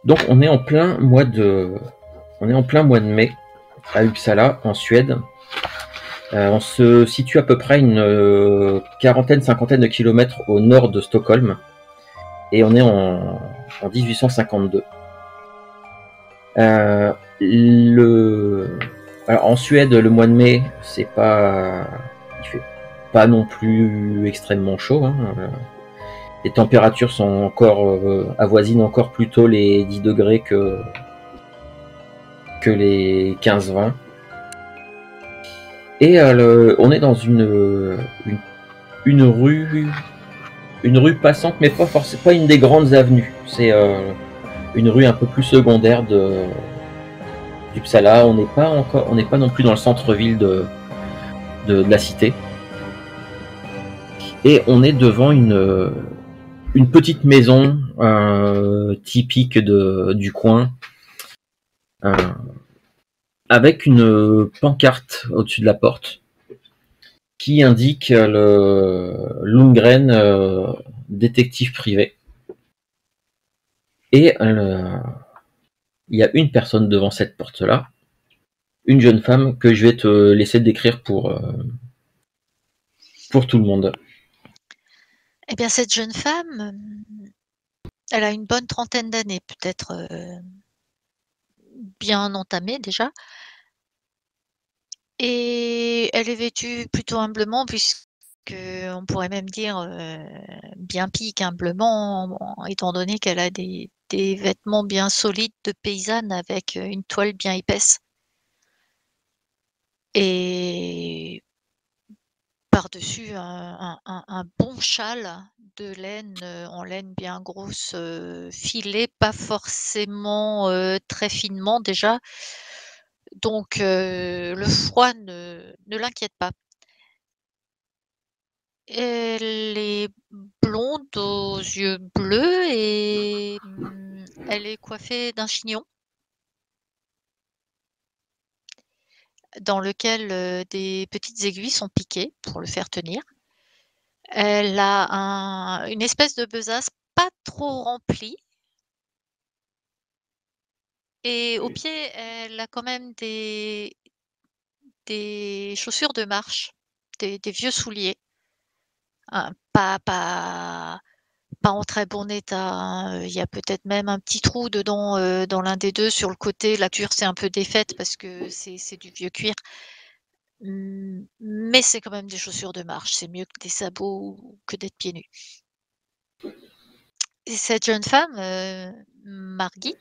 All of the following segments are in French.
Donc on est en plein mois de mai à Uppsala, en Suède. On se situe à peu près une quarantaine, cinquantaine de kilomètres au nord de Stockholm, et on est en 1852. Alors, en Suède, le mois de mai, il fait pas non plus extrêmement chaud. Hein. Les températures sont avoisinent encore plutôt les 10 degrés que les 15-20. Et on est dans une rue passante, mais pas forcément pas une des grandes avenues. C'est une rue un peu plus secondaire d'Uppsala. On n'est pas non plus dans le centre-ville de la cité. Et on est devant une petite maison typique du coin, avec une pancarte au-dessus de la porte qui indique le Lundgren, détective privé. Et il y a une personne devant cette porte-là, une jeune femme que je vais te laisser décrire pour tout le monde. Eh bien, cette jeune femme, elle a une bonne trentaine d'années, peut-être bien entamée déjà. Et elle est vêtue plutôt humblement, puisqu'on pourrait même dire bien pique humblement, étant donné qu'elle a des vêtements bien solides de paysanne avec une toile bien épaisse. Et par-dessus un bon châle de laine, en laine bien grosse, filée, pas forcément très finement déjà. Donc le froid ne l'inquiète pas. Elle est blonde aux yeux bleus et elle est coiffée d'un chignon dans lequel des petites aiguilles sont piquées pour le faire tenir. Elle a une espèce de besace pas trop remplie. Et au pied, elle a quand même des chaussures de marche, des vieux souliers. Hein, pas en très bon état, hein. Il y a peut-être même un petit trou dedans, dans l'un des deux sur le côté. La cuir s'est un peu défaite parce que c'est du vieux cuir. Mais c'est quand même des chaussures de marche. C'est mieux que des sabots ou que d'être pieds nus. Et cette jeune femme, Margit,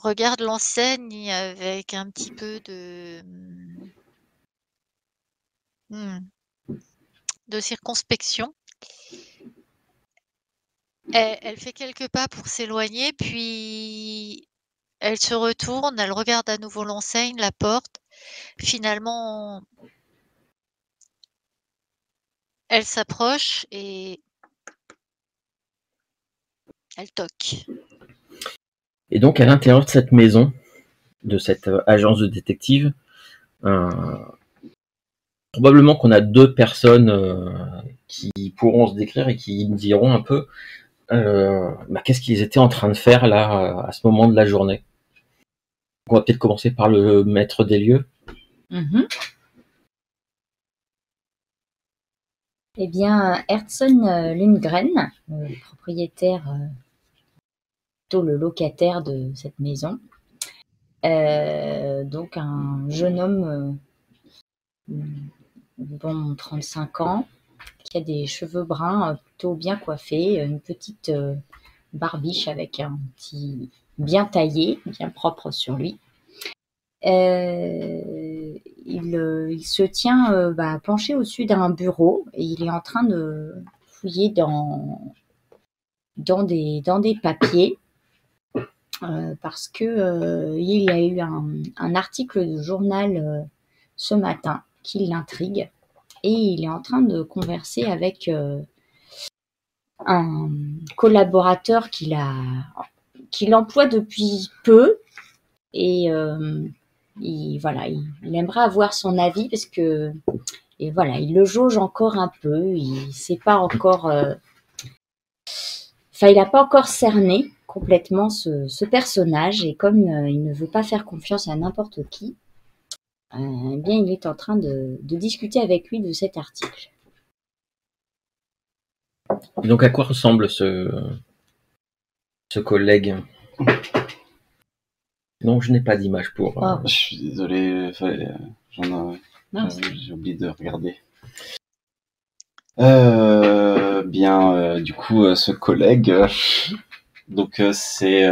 regarde l'enseigne avec un petit peu de circonspection. Elle fait quelques pas pour s'éloigner, puis elle se retourne, elle regarde à nouveau l'enseigne, la porte. Finalement, elle s'approche et elle toque. Et donc, à l'intérieur de cette maison, de cette agence de détective, probablement qu'on a deux personnes qui pourront se décrire et qui me diront un peu qu'est-ce qu'ils étaient en train de faire là à ce moment de la journée. On va peut-être commencer par le maître des lieux. Eh bien, Ertsson Lundgren, le propriétaire, plutôt le locataire de cette maison, donc un jeune homme, bon, 35 ans, qui a des cheveux bruns plutôt bien coiffés, une petite barbiche avec un petit bien taillé, bien propre sur lui. Il se tient penché au-dessus d'un bureau et il est en train de fouiller dans des papiers parce que il y a eu un article de journal ce matin qui l'intrigue et il est en train de converser avec un collaborateur qu'il emploie depuis peu et il aimerait avoir son avis parce que il le jauge encore un peu, il sait pas encore il n'a pas encore cerné complètement ce personnage, et comme il ne veut pas faire confiance à n'importe qui, eh bien, il est en train de discuter avec lui de cet article. Et donc, à quoi ressemble ce collègue? Non, je n'ai pas d'image pour. Oh. Je suis désolé, j'ai oublié de regarder. Du coup, ce collègue, donc c'est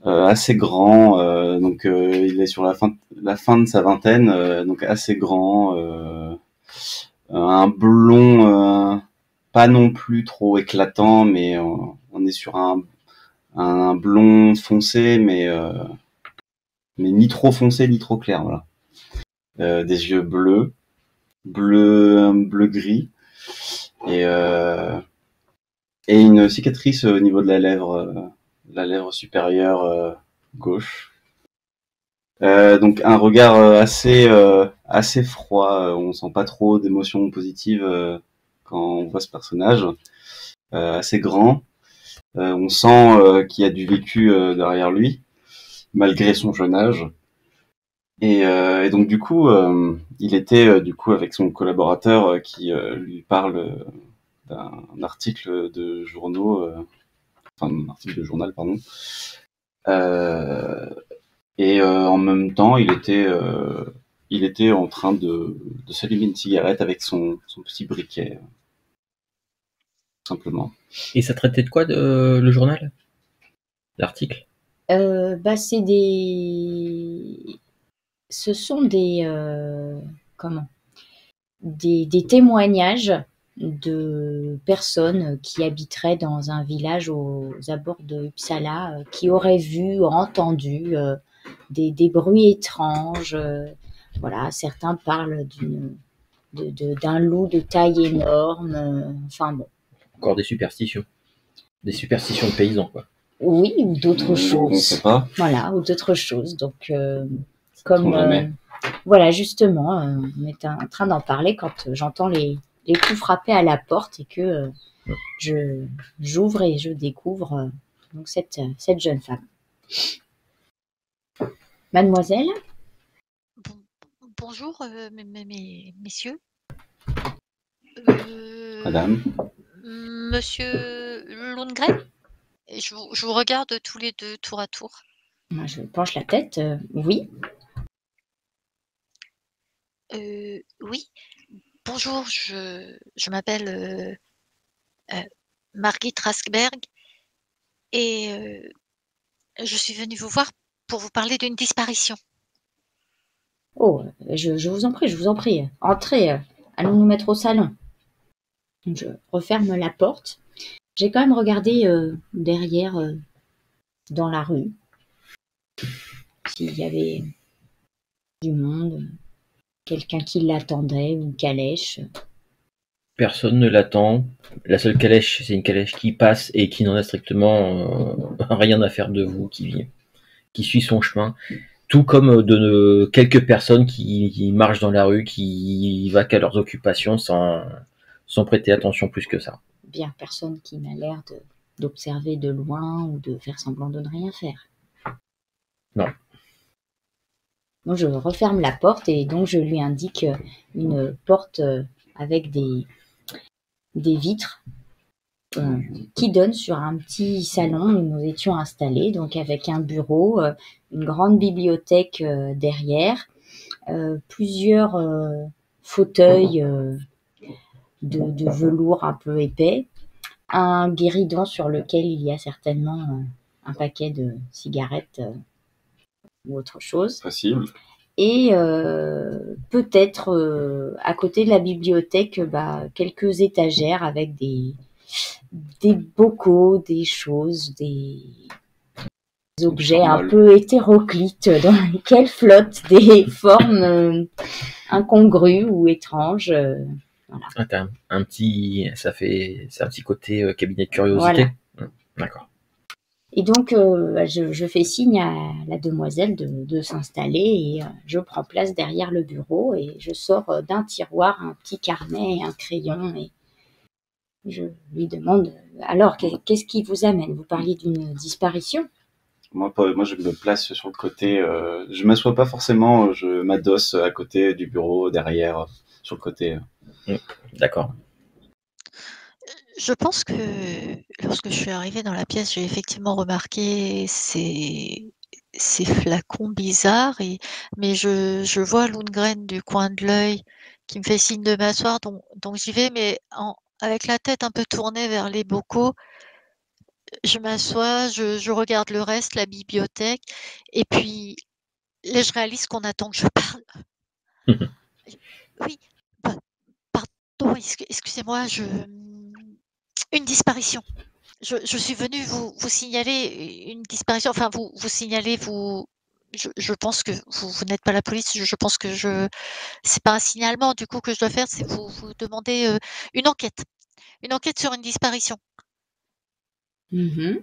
assez grand, donc il est sur la fin de sa vingtaine, donc assez grand, un blond pas non plus trop éclatant, mais on est sur un blond foncé, mais ni trop foncé ni trop clair, voilà. Des yeux bleu gris, et une cicatrice au niveau de la lèvre supérieure gauche. Donc un regard assez froid, on sent pas trop d'émotions positives quand on voit ce personnage, assez grand. On sent qu'il y a du vécu derrière lui, malgré son jeune âge. Et donc du coup, il était du coup avec son collaborateur qui lui parle d'un article de journaux, un article de journal, pardon. Et en même temps, il était en train de s'allumer une cigarette avec son petit briquet, tout simplement. Et ça traitait de quoi, le journal? L'article? Ce sont des témoignages de personnes qui habiteraient dans un village aux abords de Uppsala, qui auraient vu, entendu des bruits étranges. Voilà, certains parlent d'un loup de taille énorme. Enfin bon. Encore des superstitions de paysans, quoi. Oui, ou d'autres choses. On sait pas. Voilà, ou d'autres choses. Donc, voilà, justement, on est en train d'en parler quand j'entends les coups frapper à la porte, et que j'ouvre et je découvre donc cette jeune femme. Mademoiselle? Bonjour, messieurs. Madame. Monsieur Lundgren? Je vous regarde tous les deux tour à tour. Je penche la tête, oui. Oui. Bonjour, je m'appelle Margit Raskberg, et je suis venue vous voir pour vous parler d'une disparition. Oh, je vous en prie. Entrez, allons nous mettre au salon. Je referme la porte. J'ai quand même regardé derrière, dans la rue, s'il y avait du monde, quelqu'un qui l'attendait, une calèche. Personne ne l'attend. La seule calèche, c'est une calèche qui passe et qui n'en a strictement rien à faire de vous, qui suit son chemin. Tout comme de quelques personnes qui marchent dans la rue, qui vaquent à leurs occupations sans prêter attention plus que ça. Bien, personne qui n'a l'air d'observer de loin ou de faire semblant de ne rien faire. Non. Donc je referme la porte, et donc je lui indique une porte avec des vitres qui donnent sur un petit salon où nous étions installés, donc avec un bureau, une grande bibliothèque derrière, plusieurs fauteuils de velours un peu épais, un guéridon sur lequel il y a certainement un paquet de cigarettes ou autre chose. Possible. Et peut-être à côté de la bibliothèque, quelques étagères avec des bocaux, des choses, des objets un peu hétéroclites dans lesquels flottent des formes incongrues ou étranges. Voilà. Ah, t'as c'est un petit côté cabinet de curiosité. Voilà. D'accord. Et donc, je fais signe à la demoiselle de s'installer, et je prends place derrière le bureau, et je sors d'un tiroir un petit carnet et un crayon, et je lui demande alors, qu'est-ce qui vous amène? Vous parliez d'une disparition? Moi, je me place sur le côté. Je m'assois pas forcément. Je m'adosse à côté du bureau, derrière, sur le côté. D'accord. Je pense que lorsque je suis arrivée dans la pièce, j'ai effectivement remarqué ces flacons bizarres, mais je vois Lundgren du coin de l'œil qui me fait signe de m'asseoir, donc j'y vais, mais avec la tête un peu tournée vers les bocaux. Je m'assois, je regarde le reste, la bibliothèque, et puis là, je réalise qu'on attend que je parle. Oui, pa pardon, excusez-moi, une disparition. Je suis venue vous signaler une disparition, enfin vous signaler, je pense que vous n'êtes pas la police, je pense que c'est pas un signalement du coup que je dois faire, c'est vous demander une enquête. Une enquête sur une disparition. Mmh.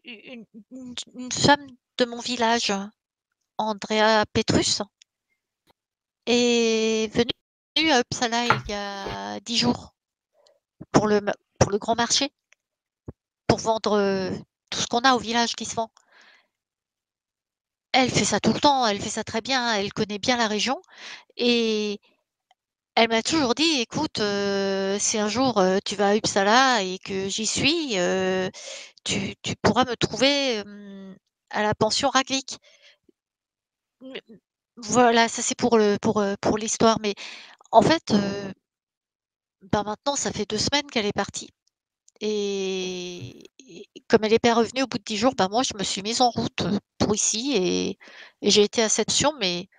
Une femme de mon village, Andrea Petrus, est venue à Uppsala il y a 10 jours pour le grand marché, pour vendre tout ce qu'on a au village qui se vend. Elle fait ça tout le temps, elle fait ça très bien, elle connaît bien la région et elle m'a toujours dit: «Écoute, si un jour, tu vas à Uppsala et que j'y suis, tu pourras me trouver, à la pension Ragvik». Mmh, voilà, ça c'est pour l'histoire, mais en fait, ben, maintenant ça fait 2 semaines qu'elle est partie et comme elle est pas revenue au bout de 10 jours, bah, moi je me suis mise en route, pour ici et j'ai été à cette pension, mais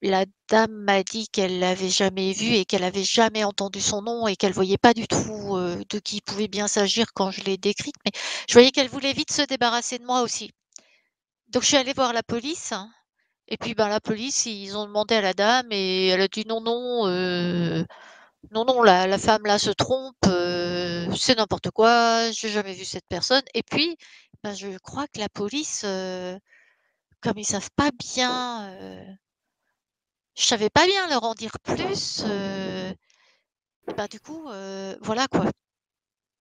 la dame m'a dit qu'elle l'avait jamais vue et qu'elle avait jamais entendu son nom et qu'elle voyait pas du tout, de qui il pouvait bien s'agir quand je l'ai décrite, mais je voyais qu'elle voulait vite se débarrasser de moi aussi. Donc je suis allée voir la police et puis, ben, la police, ils ont demandé à la dame et elle a dit: «Non, non, non, non, la femme là se trompe, c'est n'importe quoi, j'ai jamais vu cette personne» et puis, ben, je crois que la police, comme ils savent pas bien, je savais pas bien leur en dire plus, bah, du coup, voilà quoi.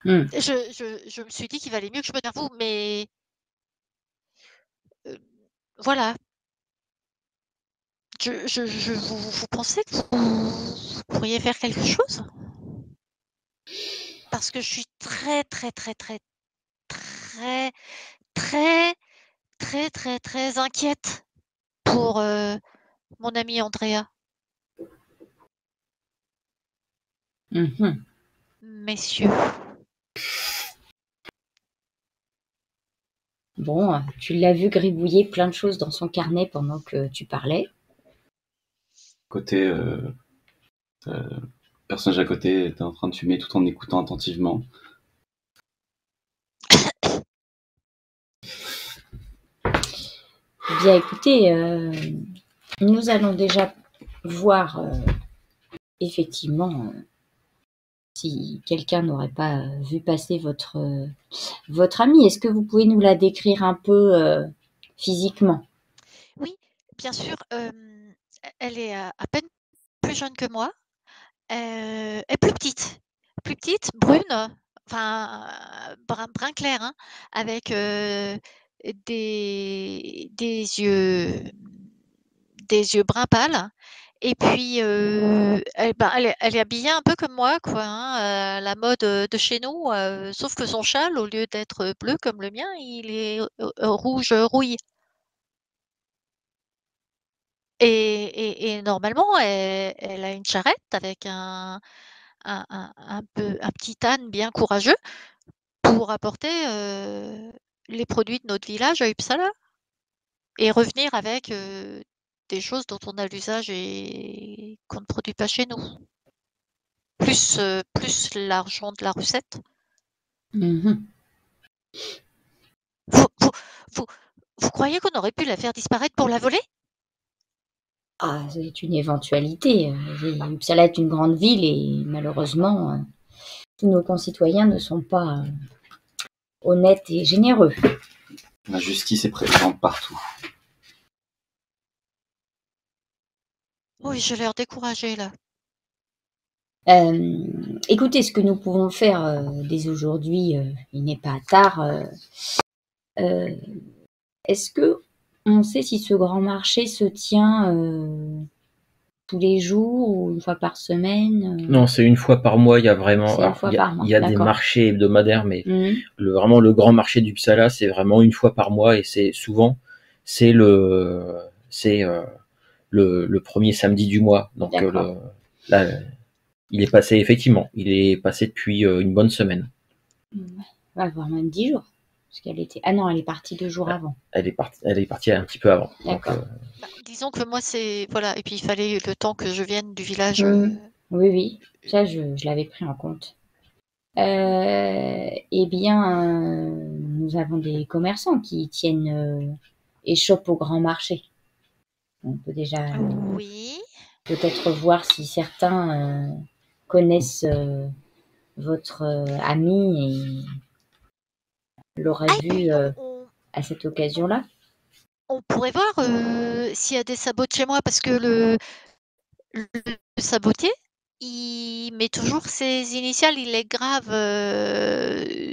Mmh. Je me suis dit qu'il valait mieux que je me dise à vous, mais heu, voilà. Vous pensez que vous pourriez faire quelque chose? Parce que je suis très, très, très, très, très, très, très, très, très inquiète pour, mon amie Andrea. Mmh. Messieurs. Bon, tu l'as vu gribouiller plein de choses dans son carnet pendant que tu parlais. Côté personnage à côté était en train de fumer tout en écoutant attentivement. Bien écoutez, nous allons déjà voir, effectivement, si quelqu'un n'aurait pas vu passer votre amie. Est-ce que vous pouvez nous la décrire un peu, physiquement? Oui, bien sûr, elle est à peine plus jeune que moi, et plus petite, brune, enfin, brun clair, hein, avec, des yeux des yeux brun pâle et puis, elle est habillée un peu comme moi quoi, hein, la mode, de chez nous, sauf que son châle au lieu d'être bleu comme le mien, il est, rouge, rouille et normalement elle a une charrette avec un petit âne bien courageux pour apporter, les produits de notre village à Uppsala et revenir avec, des choses dont on a l'usage et qu'on ne produit pas chez nous. Plus l'argent de la recette. Mmh. Vous vous vous vous croyez qu'on aurait pu la faire disparaître pour la voler? Ah, c'est une éventualité, Uppsala est une grande ville et malheureusement, tous nos concitoyens ne sont pas, honnêtes et généreux. La justice est présente partout. Oui, j'ai l'air découragée là. Écoutez, ce que nous pouvons faire dès aujourd'hui, il n'est pas tard. Euh, Est-ce que on sait si ce grand marché se tient tous les jours ou une fois par semaine? Non, c'est une fois par mois. Il y a vraiment, C'est une alors, fois par mois, il y a des d'accord. marchés hebdomadaires, mais Mhm. vraiment le grand marché du Psala, c'est vraiment une fois par mois et c'est souvent c'est le premier samedi du mois. Donc D'accord. là, il est passé effectivement, il est passé depuis une bonne semaine. Ouais, voire même 10 jours. Parce qu'elle était. Ah non, elle est partie 2 jours avant. Elle est partie un petit peu avant. Donc, D'accord. Bah, disons que moi, c'est. Voilà, et puis il fallait le temps que je vienne du village. Oui, oui, ça je l'avais pris en compte. Eh bien, nous avons des commerçants qui tiennent échoppe au grand marché. On peut déjà Oui. peut-être voir si certains connaissent votre ami et l'auraient Ah, et vu puis à cette occasion-là. on pourrait voir s'il y a des sabots de chez moi, parce que le sabotier, il met toujours ses initiales, il les grave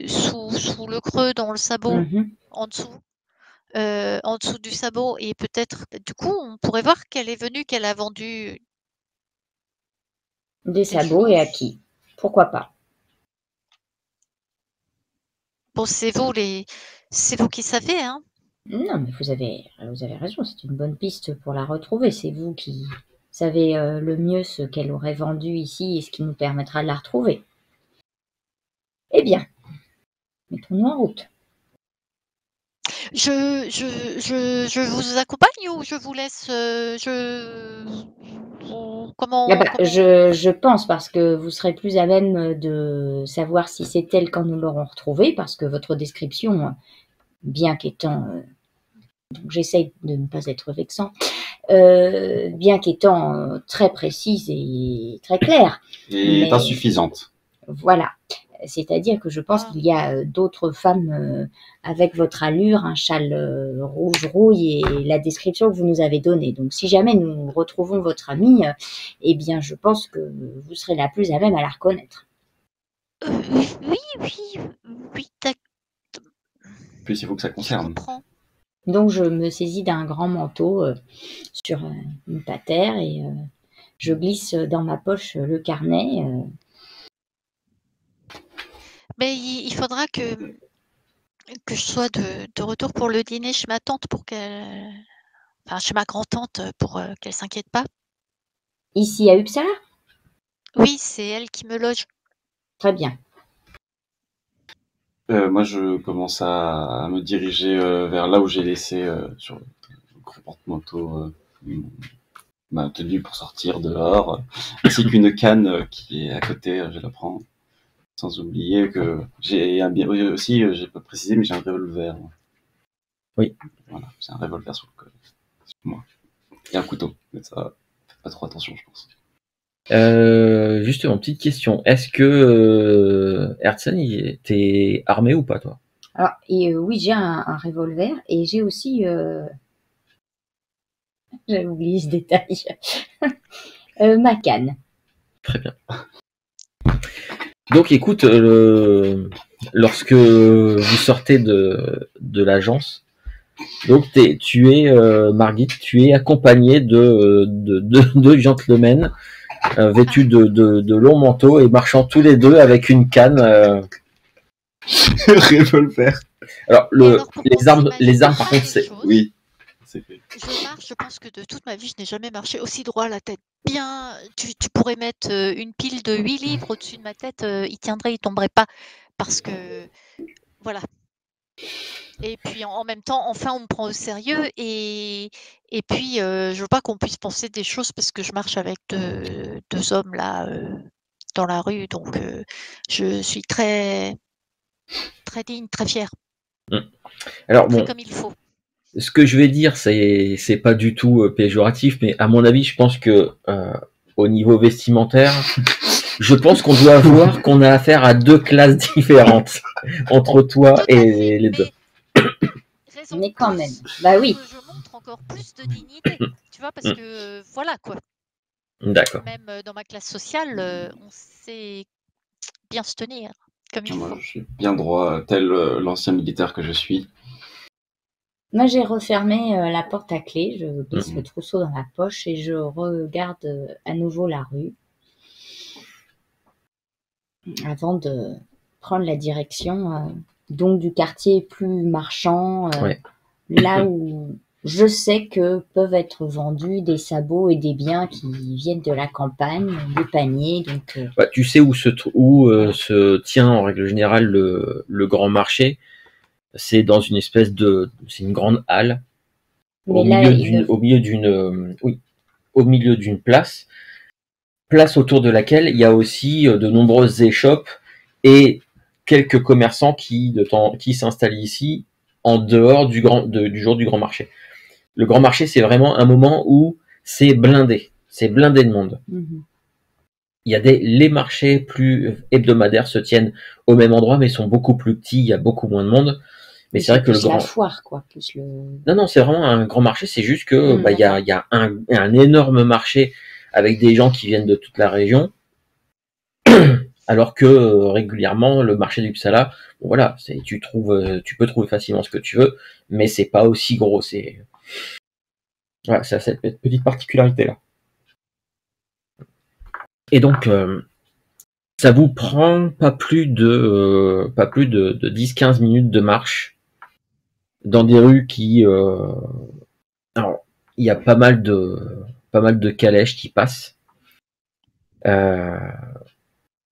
sous le creux dans le sabot, Mhm. en dessous du sabot. Et peut-être, du coup, on pourrait voir qu'elle est venue, qu'elle a vendu Des des sabots et à choses. qui? Pourquoi pas? Bon, c'est vous qui savez, hein. Non, mais vous avez raison, c'est une bonne piste pour la retrouver. C'est vous qui savez le mieux ce qu'elle aurait vendu ici et ce qui nous permettra de la retrouver. Eh bien, mettons-nous en route. Je vous accompagne ou je vous laisse Ah bah, comment je pense parce que vous serez plus à même de savoir si c'est elle quand nous l'aurons retrouvée, parce que votre description, bien qu'étant, donc j'essaye de ne pas être vexant, bien qu'étant très précise et très claire, Et mais insuffisante. voilà. C'est-à-dire que je pense Ah, qu'il y a d'autres femmes avec votre allure, un châle rouge rouille et la description que vous nous avez donnée. Donc, si jamais nous retrouvons votre amie, eh bien, je pense que vous serez la plus à même à la reconnaître. oui, Puis il faut que ça je concerne. comprends. Donc, je me saisis d'un grand manteau sur une patère et je glisse dans ma poche le carnet. Mais il faudra que je sois de retour pour le dîner chez ma tante enfin chez ma grand-tante pour qu'elle s'inquiète pas. Ici à Uppsala? Oui, c'est elle qui me loge. Très bien. Moi, je commence à me diriger vers là où j'ai laissé sur le gros porte-manteau ma tenue pour sortir dehors, ainsi qu'une canne qui est à côté, je la prends. Sans oublier que j'ai aussi, j'ai pas précisé, mais j'ai un revolver. Oui. Voilà, c'est un revolver sur moi. Et un couteau, mais ça, faites pas trop attention, je pense. Justement, petite question. Est-ce que Hertzen, t'es armé ou pas, toi? Alors, oui, j'ai un revolver et j'ai aussi, j'avais oublié ce détail, ma canne. Très bien. Donc, écoute, lorsque vous sortez de l'agence, donc Margit, tu es accompagné de gentlemen vêtus de longs manteaux et marchant tous les deux avec une canne. Revolver. Alors, Alors, pour qu'on les armes, s'imagine par bien contre, les c'est. choses, Oui, c'est fait. je pense que de toute ma vie, je n'ai jamais marché aussi droit la tête. Bien, tu pourrais mettre une pile de 8 livres au-dessus de ma tête, il tiendrait, il tomberait pas. Parce que, voilà. Et puis en même temps, enfin, on me prend au sérieux et puis je veux pas qu'on puisse penser des choses parce que je marche avec deux hommes là dans la rue, donc je suis très très digne, très fière, Alors très bon, comme il faut. ce que je vais dire, c'est pas du tout péjoratif, mais à mon avis, je pense que au niveau vestimentaire, je pense qu'on doit voir qu'on a affaire à deux classes différentes entre toi Tout à et fait, les deux. raison Mais de quand même, plus bah oui. que je montre encore plus de dignité, tu vois, parce que voilà quoi. D'accord. Même dans ma classe sociale, on sait bien se tenir comme il Moi, faut. je suis bien droit, tel l'ancien militaire que je suis. Moi, j'ai refermé la porte à clé, je glisse le Mhm. trousseau dans la poche et je regarde à nouveau la rue avant de prendre la direction donc du quartier plus marchand, Ouais. là où je sais que peuvent être vendus des sabots et des biens qui viennent de la campagne, des paniers. Donc, Bah, tu sais où se tient en règle générale le grand marché. C'est dans une espèce c'est une grande halle mais là, il ne... oui, au milieu d'une place autour de laquelle il y a aussi de nombreuses échoppes et quelques commerçants qui s'installent ici en dehors du jour du grand marché. Le grand marché, c'est vraiment un moment où c'est blindé de monde. Mhm. Il y a les marchés plus hebdomadaires se tiennent au même endroit, mais sont beaucoup plus petits, il y a beaucoup moins de monde. Mais Mais c'est vrai c'est que le plus la grand, foire, quoi, plus le... non, c'est vraiment un grand marché, c'est juste que, il y a, D'accord. il y a un énorme marché avec des gens qui viennent de toute la région, alors que régulièrement, le marché d'Uppsala, bon, voilà, tu peux trouver facilement ce que tu veux, mais c'est pas aussi gros, voilà, c'est cette petite particularité-là. Et donc, ça vous prend pas plus de 10-15 minutes de marche dans des rues alors, il y a pas mal de calèches qui passent, euh,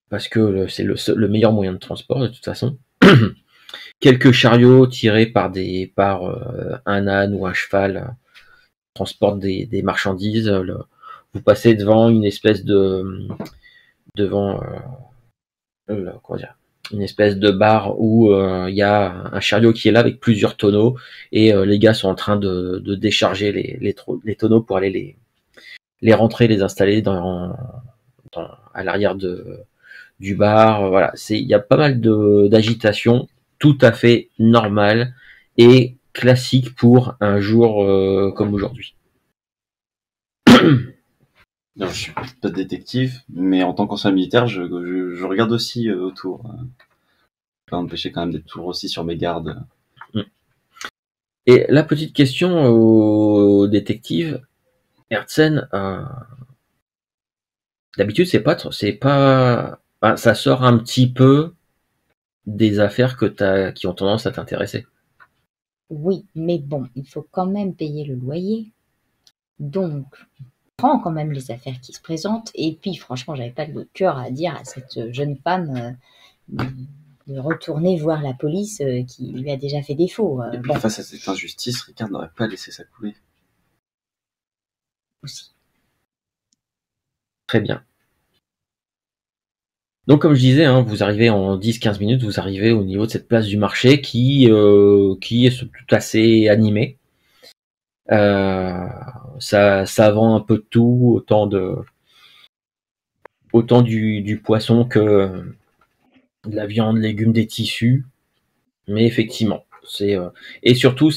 parce que c'est le meilleur moyen de transport de toute façon. Quelques chariots tirés par un âne ou un cheval transportent des marchandises. Vous passez devant une espèce devant comment dire, une espèce de bar où il y a un chariot qui est là avec plusieurs tonneaux et les gars sont en train de décharger les tonneaux pour aller les rentrer, les installer à l'arrière du bar. Voilà, il y a pas mal d'agitation, tout à fait normal et classique pour un jour comme aujourd'hui. Alors, je suis pas détective, mais en tant qu'ancien militaire, je regarde aussi autour. Pas m'empêcher quand même d'être toujours aussi sur mes gardes. Et la petite question au détective, Hertzen, d'habitude ça sort un petit peu des affaires qui ont tendance à t'intéresser. Oui, mais bon, il faut quand même payer le loyer. Donc, on prend quand même les affaires qui se présentent. Et puis, franchement, j'avais pas le cœur à dire à cette jeune femme de retourner voir la police qui lui a déjà fait défaut. Et puis Bon, face à cette injustice, Ricard n'aurait pas laissé ça couler. aussi. Très bien. Donc comme je disais, hein, vous arrivez en 10-15 minutes, vous arrivez au niveau de cette place du marché qui est tout assez animée. Ça vend un peu de tout, autant du poisson que de la viande, légumes, des tissus. Mais effectivement, et surtout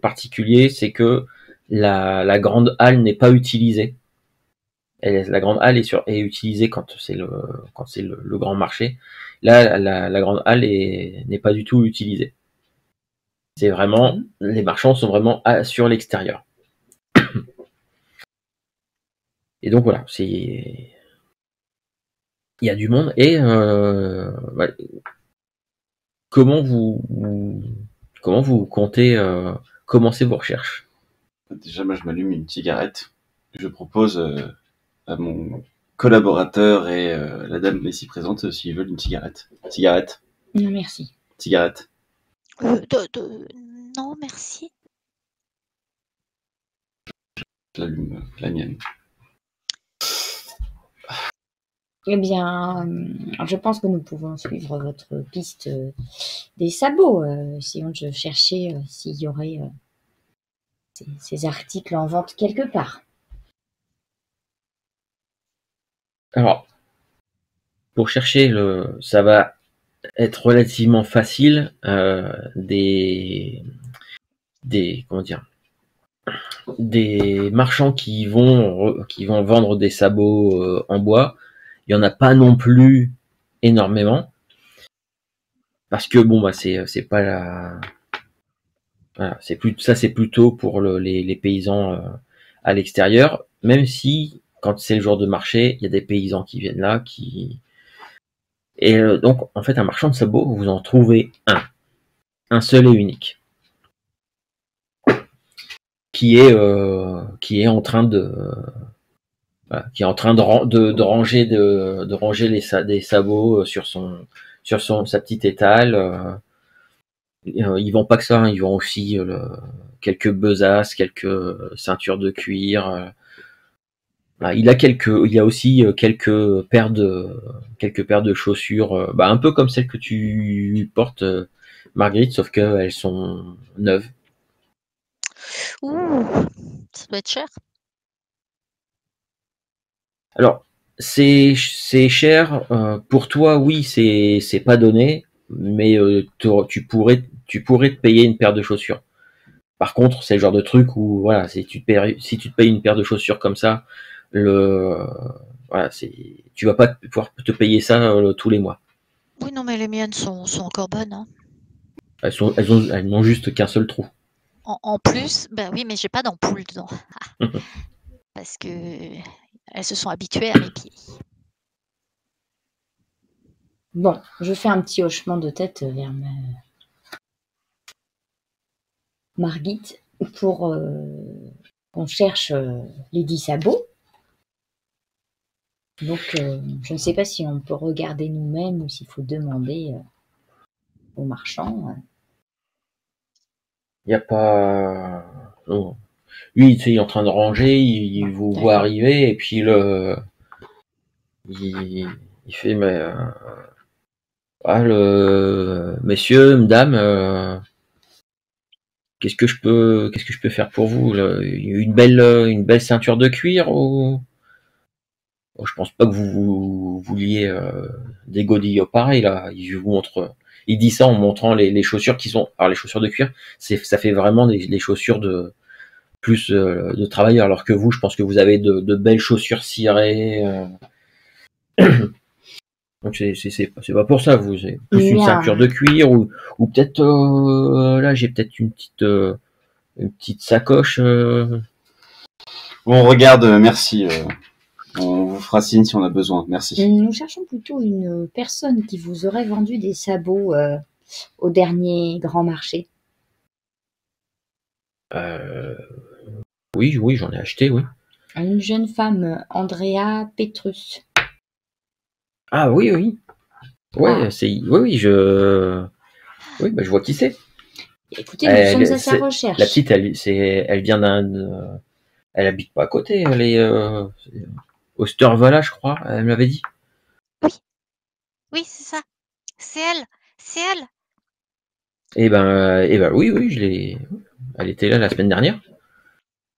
particulier, c'est que la grande halle n'est pas utilisée. La grande halle est utilisée quand c'est le grand marché. Là, la grande halle n'est pas du tout utilisée. C'est vraiment, les marchands sont vraiment sur l'extérieur. Et donc voilà, il y a du monde. Et ouais, comment vous comptez commencer vos recherches? Déjà, moi, je m'allume une cigarette. Je propose à mon collaborateur et la dame ici présente s'ils veulent une cigarette. Cigarette. Non, merci. Cigarette. Non, merci. J'allume la mienne. Eh bien, je pense que nous pouvons suivre votre piste des sabots. Essayons de chercher s'il y aurait ces articles en vente quelque part. Alors, pour chercher ça va être relativement facile. Comment dire, des marchands qui vont vendre des sabots en bois. Il y en a pas non plus énormément, parce que bon, bah c'est pas la, voilà, c'est plutôt pour les paysans à l'extérieur. Même si quand c'est le jour de marché, il y a des paysans qui viennent là, donc en fait un marchand de sabots, vous en trouvez un seul et unique, qui est en train de voilà, qui est en train de ranger des sabots sur sa petite étale. Ils vendent pas que ça, hein, ils vendent aussi quelques besaces, quelques ceintures de cuir. Il y a aussi quelques paires de chaussures, un peu comme celles que tu portes, Marguerite, sauf qu'elles sont neuves. Ouh, ça doit être cher. Alors, c'est cher, pour toi, oui, c'est pas donné, mais tu pourrais te payer une paire de chaussures. Par contre, c'est le genre de truc où voilà, si tu te payes une paire de chaussures comme ça, voilà, tu vas pas pouvoir te payer ça tous les mois. Oui, non, mais les miennes sont encore bonnes, hein. Elles n'ont juste qu'un seul trou. En plus, ben oui, mais j'ai pas d'ampoule dedans. Parce que elles se sont habituées à mes pieds. Bon, je fais un petit hochement de tête vers Margit pour qu'on cherche les 10 sabots. Donc, je ne sais pas si on peut regarder nous-mêmes ou s'il faut demander aux marchands. Il n'y a pas. Non. Lui, il est en train de ranger, il vous voit arriver, et puis il fait, mais messieurs, mesdames, qu'est-ce que je peux faire pour vous là, une belle ceinture de cuir ou je pense pas que vous vouliez des godillots pareils là. Il dit ça en montrant les chaussures qui sont. Alors les chaussures de cuir, ça fait vraiment des chaussures de plus de travailleurs, alors que vous, je pense que vous avez de belles chaussures cirées. Donc c'est pas pour ça. Vous avez plus une ceinture de cuir ou peut-être là j'ai peut-être une petite sacoche. On regarde, merci. On vous fera signe si on a besoin. Merci. Nous cherchons plutôt une personne qui vous aurait vendu des sabots au dernier grand marché. Oui, j'en ai acheté, oui. Une jeune femme, Andrea Petrus. Ah oui. Ouais, oui, je vois qui c'est. Écoutez, nous sommes à sa recherche. La petite, elle vient elle habite pas à côté, elle est Osterwalla, je crois, elle me l'avait dit. Oui, c'est ça. C'est elle. Eh ben oui, elle était là la semaine dernière.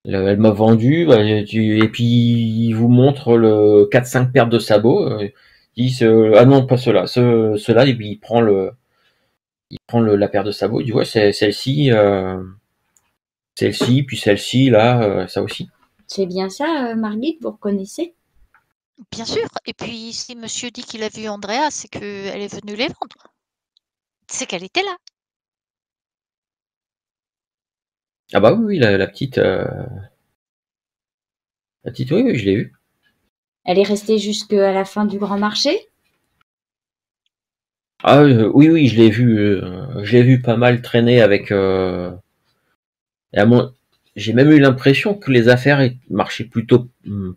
Elle m'a vendu, et puis il vous montre le 4-5 paires de sabots. Il dit ah non, pas ceux-là, ceux-là, et puis il prend la paire de sabots. Il dit ouais, c'est celle-ci, puis celle-ci là, ça aussi. C'est bien ça, Margit, vous reconnaissez? Bien sûr. Et puis si monsieur dit qu'il a vu Andrea, c'est qu'elle est venue les vendre. C'est qu'elle était là. Ah bah oui, la petite, oui, je l'ai vue. Elle est restée jusqu'à la fin du grand marché? Ah oui, je l'ai vu pas mal traîner avec. J'ai même eu l'impression que les affaires marchaient plutôt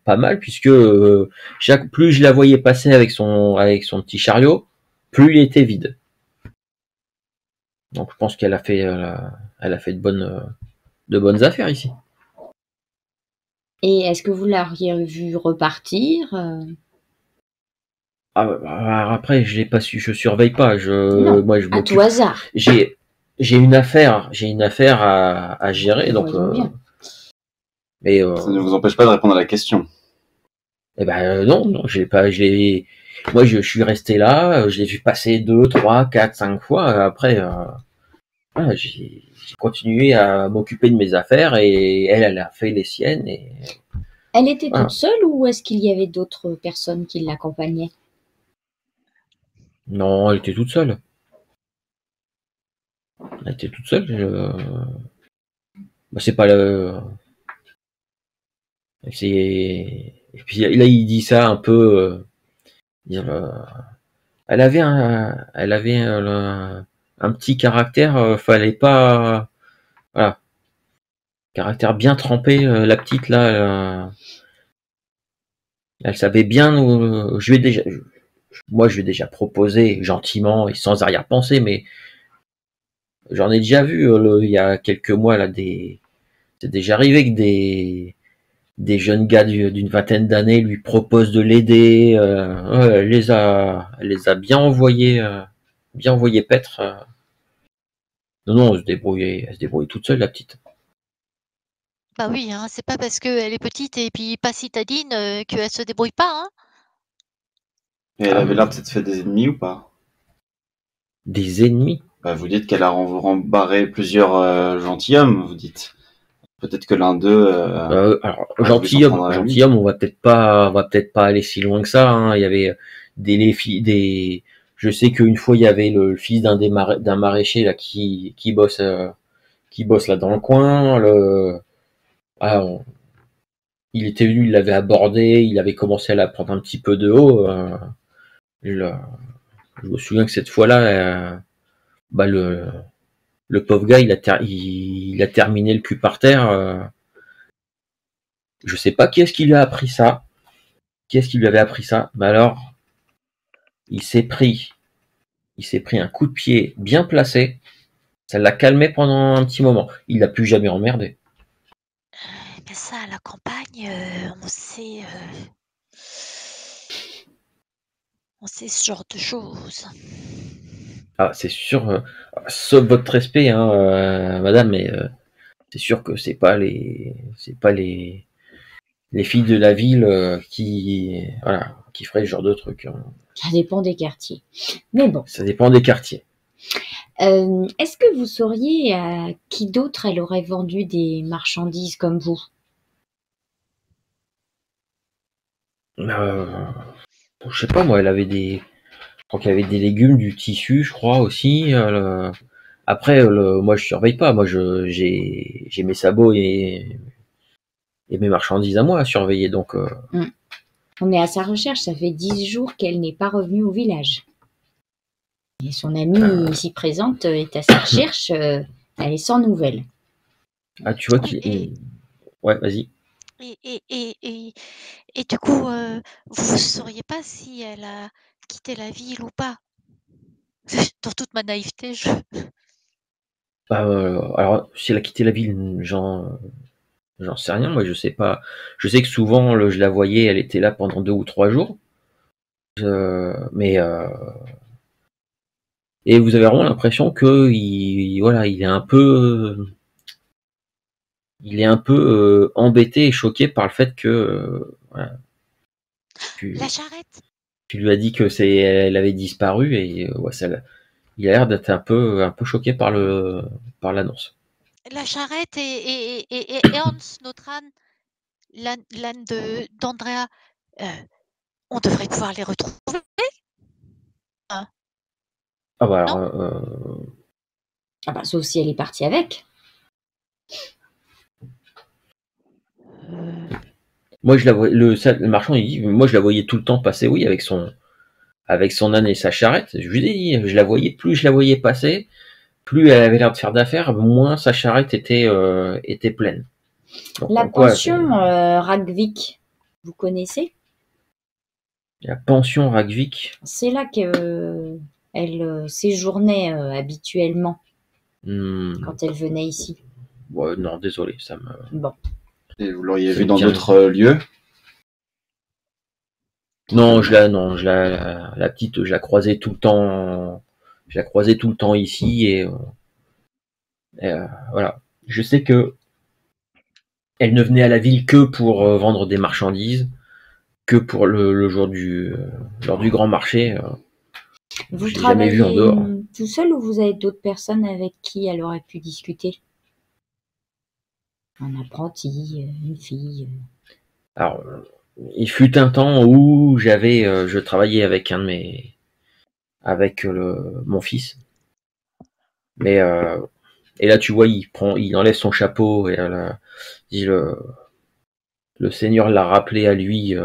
pas mal, puisque plus je la voyais passer avec son petit chariot, plus il était vide. Donc je pense qu'elle a fait de bonnes affaires ici. Et est-ce que vous l'auriez vu repartir? Après, je l'ai pas su, je surveille pas. Non, moi, je à tout hasard. J'ai une affaire à gérer, donc. Mais ça ne vous empêche pas de répondre à la question. Eh ben non, moi je suis resté là, je l'ai vu passer 2, 3, 4, 5 fois. Après, voilà, j'ai continué à m'occuper de mes affaires et elle a fait les siennes. Et Elle était voilà. toute seule ou est-ce qu'il y avait d'autres personnes qui l'accompagnaient? Non, elle était toute seule. Elle était toute seule. Bah, c'est pas le. Et puis là, il dit ça un peu. Dire, elle avait un petit caractère. Fallait pas. Voilà, caractère bien trempé. La petite là, elle savait bien. Moi, je lui ai déjà proposé gentiment et sans arrière-pensée, mais j'en ai déjà vu il y a quelques mois là c'est déjà arrivé que des jeunes gars d'une vingtaine d'années lui proposent de l'aider. Ouais, elle les a bien envoyé paître. Non, non, elle se débrouille toute seule, la petite. Bah oui, hein, c'est pas parce qu'elle est petite et puis pas citadine qu'elle se débrouille pas. Hein. Et elle avait l'air de s'être fait des ennemis ou pas? Des ennemis. Bah, vous dites qu'elle a rembarré plusieurs gentilshommes, vous dites. Peut-être que l'un d'eux Alors, a voulu s'en prendre à lui. gentilhomme, on va peut-être pas aller si loin que ça. Hein. Il y avait je sais qu'une fois il y avait le fils d'un maraîcher là qui bosse là dans le coin. Ah, il était venu, il l'avait abordé, il avait commencé à la prendre un petit peu de haut. Je me souviens que cette fois-là, bah le pauvre gars, il a terminé le cul par terre. Je sais pas qui est-ce qui lui a appris ça. Qui est-ce qui lui avait appris ça? Mais alors, il s'est pris, il s'est pris un coup de pied bien placé. Ça l'a calmé pendant un petit moment. Il l'a plus jamais emmerdé. Mais ça, à la campagne, on sait ce genre de choses. Ah, c'est sûr, sauf votre respect, hein, madame, mais c'est sûr que c'est pas les filles de la ville qui feraient ce genre de truc. Hein. Ça dépend des quartiers. Mais bon. Ça dépend des quartiers. Est-ce que vous sauriez à qui d'autre elle aurait vendu des marchandises comme vous? Je sais pas, moi, je crois qu'il y avait des légumes, du tissu, je crois aussi. Après, moi, je surveille pas. Moi, j'ai mes sabots et mes marchandises à moi à surveiller. Donc, On est à sa recherche. Ça fait 10 jours qu'elle n'est pas revenue au village. Et son amie ici présente est à sa recherche. Elle est sans nouvelles. ah, tu vois Oui, ouais, vas-y. Et du coup, vous ne sauriez pas si elle a quitté la ville ou pas? Dans toute ma naïveté, Alors, si elle a quitté la ville, j'en sais rien. Moi, je sais pas. Je sais que souvent, je la voyais, elle était là pendant 2 ou 3 jours. Mais et vous avez vraiment l'impression que voilà, il est un peu embêté et choqué par le fait que voilà, La charrette? tu lui as dit que elle avait disparu et ouais, il a l'air d'être un peu choqué par l'annonce. La charrette et Ernst, notre âne, l'âne d'Andrea, on devrait pouvoir les retrouver. Hein, Ah bah non? alors, Ah bah, sauf si elle est partie avec. moi je la voyais, le marchand il dit, moi je la voyais tout le temps passer, oui, avec son âne et sa charrette. Je lui dis, je la voyais, plus je la voyais passer, plus elle avait l'air de faire d'affaires, moins sa charrette était pleine. Donc, La comme quoi, pension Ragvik, vous connaissez? la pension Ragvik. C'est là qu'elle séjournait habituellement quand elle venait ici. Ouais, non, désolé, ça me. Bon. Et vous l'auriez Ça vu me dans dit d'autres lieux? Non, la petite, je la croisais tout le temps. Je la croisais tout le temps ici et voilà. Je sais que elle ne venait à la ville que pour vendre des marchandises, que pour le jour lors du grand marché. Vous j'ai jamais vu en travaillez dehors. tout seul ou vous avez d'autres personnes avec qui elle aurait pu discuter? Un apprenti, une fille. Alors, il fut un temps où je travaillais avec avec mon fils. Mais et là, tu vois, il enlève son chapeau et dit le Seigneur l'a rappelé à lui.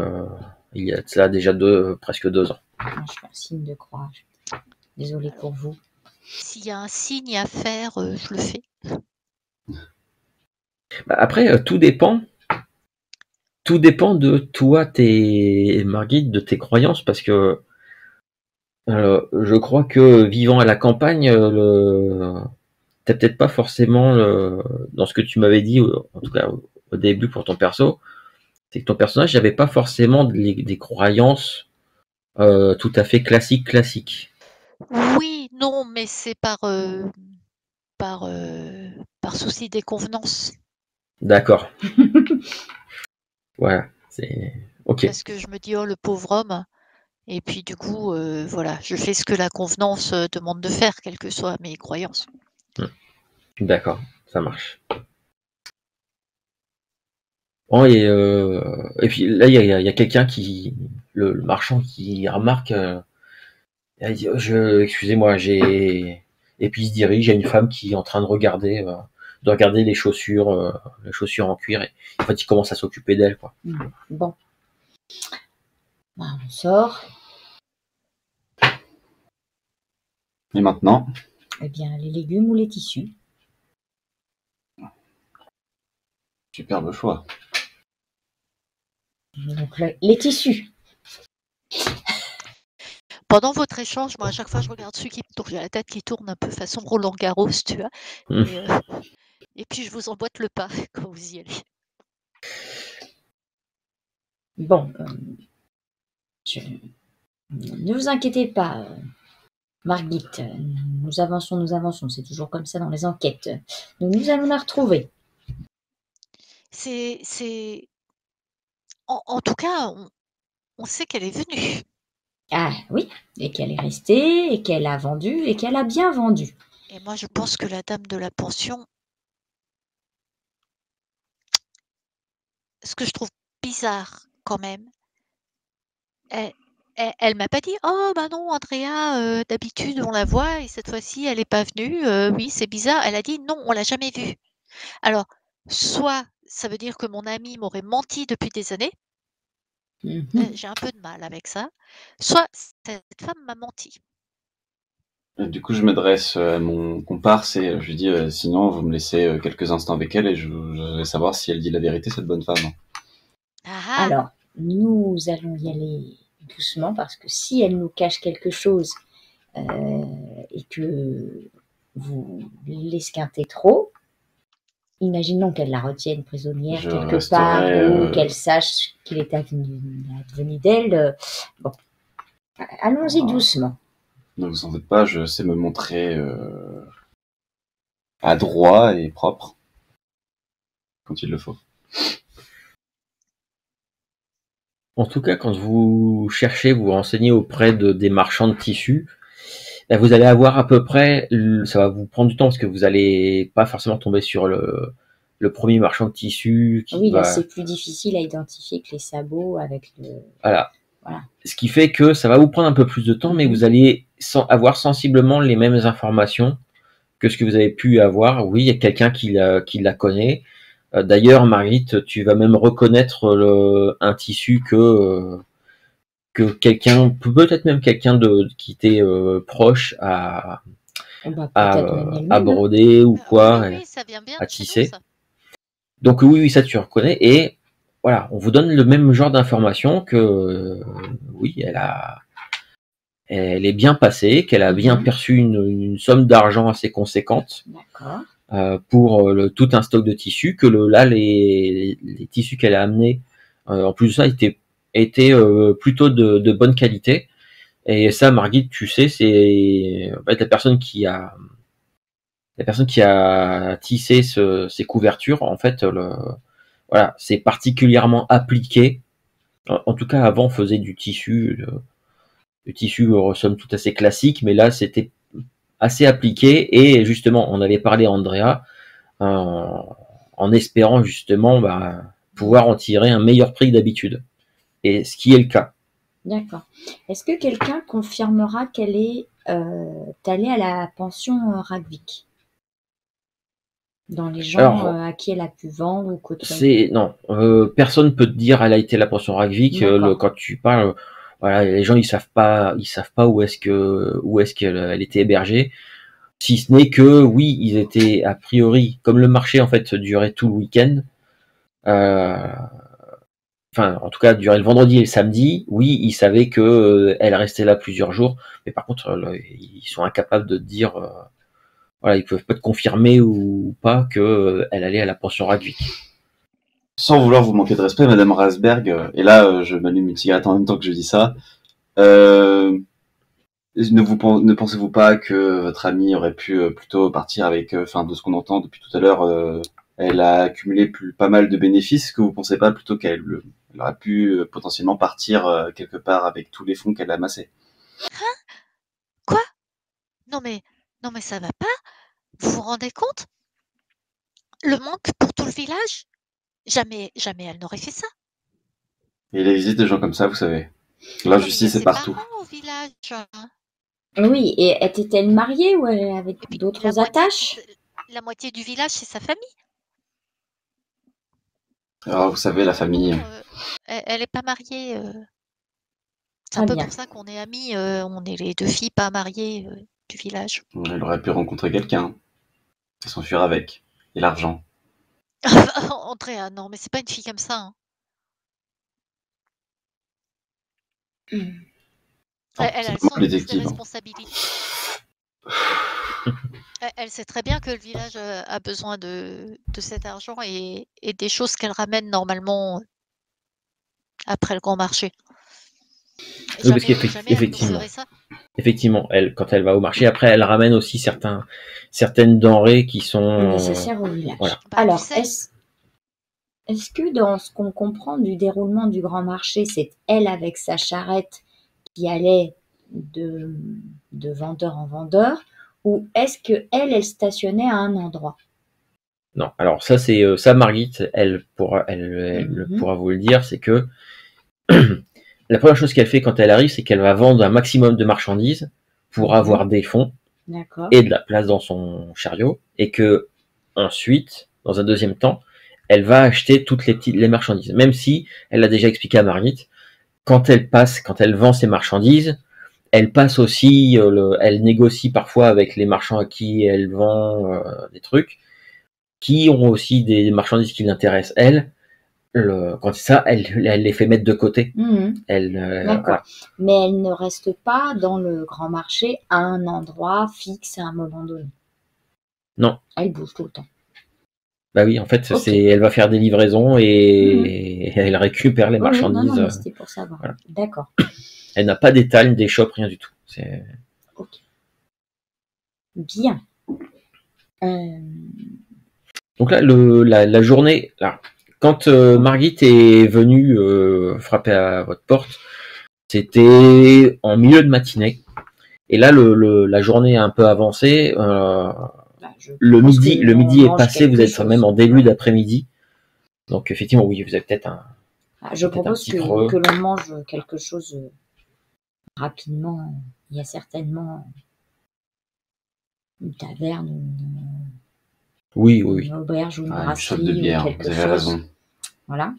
Il y a de cela déjà presque 2 ans. Je fais un signe de croix. Désolée pour vous. S'il y a un signe à faire, je le fais. Bah, après, tout dépend. Tout dépend de toi, Margit, de tes croyances, parce que je crois que vivant à la campagne, t'as peut-être pas forcément dans ce que tu m'avais dit, en tout cas au début pour ton perso, c'est que ton personnage n'avait pas forcément des croyances tout à fait classiques. Oui, non, mais c'est par, par souci des convenances. D'accord. Voilà, c'est ok. Parce que je me dis: «Oh le pauvre homme» et puis du coup, voilà, je fais ce que la convenance, demande de faire, quelles que soient mes croyances. D'accord, ça marche. Bon, et puis là, il y a quelqu'un le marchand qui remarque, il dit, excusez-moi, et puis il se dirige à une femme qui est en train de regarder les chaussures en cuir, et en fait, il commence à s'occuper d'elle, quoi. Bon. On sort. Et maintenant? Eh bien, les légumes ou les tissus. Superbe choix. Donc, les tissus. Pendant votre échange, moi, à chaque fois, je regarde celui qui tourne. J'ai la tête qui tourne un peu façon Roland Garros, tu vois. Et puis, je vous emboîte le pas quand vous y allez. Bon, ne vous inquiétez pas, Margit. Nous avançons. C'est toujours comme ça dans les enquêtes. Donc, nous allons la retrouver. En tout cas, on sait qu'elle est venue. Ah oui, et qu'elle est restée, et qu'elle a vendu, et qu'elle a bien vendu. Et moi, je pense que la dame de la pension, ce que je trouve bizarre quand même, elle m'a pas dit: «Oh bah non Andrea, d'habitude on la voit et cette fois-ci elle est pas venue, oui c'est bizarre». Elle a dit: «Non, on l'a jamais vue». Alors, soit ça veut dire que mon amie m'aurait menti depuis des années, j'ai un peu de mal avec ça, soit cette femme m'a menti. Du coup, je m'adresse à mon comparse et je lui dis sinon, vous me laissez quelques instants avec elle et je voudrais savoir si elle dit la vérité, cette bonne femme. Ah Alors, nous allons y aller doucement parce que si elle nous cache quelque chose et que vous l'esquintez trop, imaginons qu'elle la retienne prisonnière Je quelque part resterai, ou qu'elle sache qu'il est advenu d'elle. Bon, allons-y doucement. Ne vous en faites pas, je sais me montrer adroit et propre quand il le faut. En tout cas, quand vous cherchez, vous renseignez auprès des marchands de tissus, là, vous allez avoir à peu près, ça va vous prendre du temps parce que vous allez pas forcément tomber sur le premier marchand de tissus Oui, là c'est plus difficile à identifier que les sabots avec le. Voilà. Voilà. Ce qui fait que ça va vous prendre un peu plus de temps, mais vous allez avoir sensiblement les mêmes informations que ce que vous avez pu avoir. Oui, il y a quelqu'un qui la connaît. D'ailleurs, Marguerite, tu vas même reconnaître un tissu que quelqu'un, peut-être même quelqu'un qui était proche à broder ou quoi, oui, ça vient bien à de chez nous, tisser. ça. Donc oui, ça tu reconnais. Et voilà, on vous donne le même genre d'informations que oui, elle est bien passée, qu'elle a bien perçu une somme d'argent assez conséquente pour tout un stock de tissus, que là les tissus qu'elle a amenés, en plus de ça, étaient plutôt de bonne qualité. Et ça, Margit, tu sais, c'est en fait, la personne qui a tissé ces couvertures, en fait, voilà, c'est particulièrement appliqué. En tout cas, avant, on faisait du tissu le tissu somme toute assez classique, mais là c'était assez appliqué et justement on avait parlé à Andrea en espérant justement pouvoir en tirer un meilleur prix que d'habitude, et ce qui est le cas. D'accord. Est-ce que quelqu'un confirmera qu'elle est allée à la pension Ragvik? Dans les gens Alors, à qui elle a pu vendre ou côtoyer? non, personne peut te dire elle a été à la pension Ragvik. D'accord. Quand tu parles, voilà, les gens ils savent pas où est-ce qu'elle était hébergée, si ce n'est que oui, ils étaient a priori, comme le marché en fait durait tout le week-end, enfin en tout cas durait le vendredi et le samedi, oui, ils savaient que elle restait là plusieurs jours, mais par contre ils sont incapables de te dire, voilà, ils peuvent pas te confirmer ou pas que elle allait à la pension Ragvik. Sans vouloir vous manquer de respect, Madame Rasberg, et là, je m'allume une cigarette en même temps que je dis ça. Ne pensez-vous pas que votre amie aurait pu plutôt partir avec, enfin, de ce qu'on entend depuis tout à l'heure, elle a accumulé pas mal de bénéfices. Est-ce que vous pensez pas plutôt qu'elle aurait pu potentiellement partir quelque part avec tous les fonds qu'elle a amassés? Quoi? Non mais ça va pas? Vous vous rendez compte? Le manque pour tout le village? Jamais elle n'aurait fait ça. Et les visites de gens comme ça, vous savez, Non mais il y a l'injustice est ses partout. parents au village, hein. Oui, et était-elle mariée ou elle avait Et puis d'autres attaches? la moitié du village, c'est sa famille. Alors, vous savez, la famille, Non, elle est pas mariée. C'est un Très peu bien. pour ça qu'on est amis. On est les 2 filles pas mariées du village. elle aurait pu rencontrer quelqu'un et s'enfuir avec. Et l'argent. Andrea, non, mais c'est pas une fille comme ça, hein. Elle a le C'est moi sens le des détective. responsabilités. Elle sait très bien que le village a besoin de cet argent et des choses qu'elle ramène normalement après le grand marché. Oui, parce Jamais elle nous ferait ça. effectivement, quand elle va au marché, après, elle ramène aussi certaines denrées qui sont Nécessaires au village. voilà. Bah, Alors, tu sais, est-ce que dans ce qu'on comprend du déroulement du grand marché, c'est elle avec sa charrette qui allait de vendeur en vendeur, ou est-ce que elle stationnait à un endroit? Non, alors ça c'est ça, Margit, elle pourra vous le dire, c'est que la première chose qu'elle fait quand elle arrive, c'est qu'elle va vendre un maximum de marchandises pour avoir des fonds D'accord. et de la place dans son chariot, et que ensuite, dans un deuxième temps, elle va acheter toutes les marchandises. Même si elle a déjà expliqué à Margit, quand elle vend ses marchandises, elle passe aussi, elle négocie parfois avec les marchands à qui elle vend des trucs, qui ont aussi des marchandises qui l'intéressent elle. Quand c'est ça, elle les fait mettre de côté. D'accord. Voilà. Mais elle ne reste pas dans le grand marché à un endroit fixe à un moment donné. Non. Elle bouge tout le temps. Bah oui, en fait, Ok. elle va faire des livraisons et elle récupère les marchandises. Non, mais c'était pour savoir. Voilà. D'accord. Elle n'a pas d'étal, des shops, rien du tout. Ok. Bien. Donc là, la journée, là, quand Margit est venue frapper à votre porte, c'était en milieu de matinée. Et là, la journée est un peu avancée. Le midi est passé, vous êtes même en début d'après-midi. Donc effectivement, oui, vous avez peut-être je propose que l'on mange quelque chose rapidement. Il y a certainement une taverne, une auberge ou une brasserie, une shot de bière, quelque vous avez chose. raison. Voilà.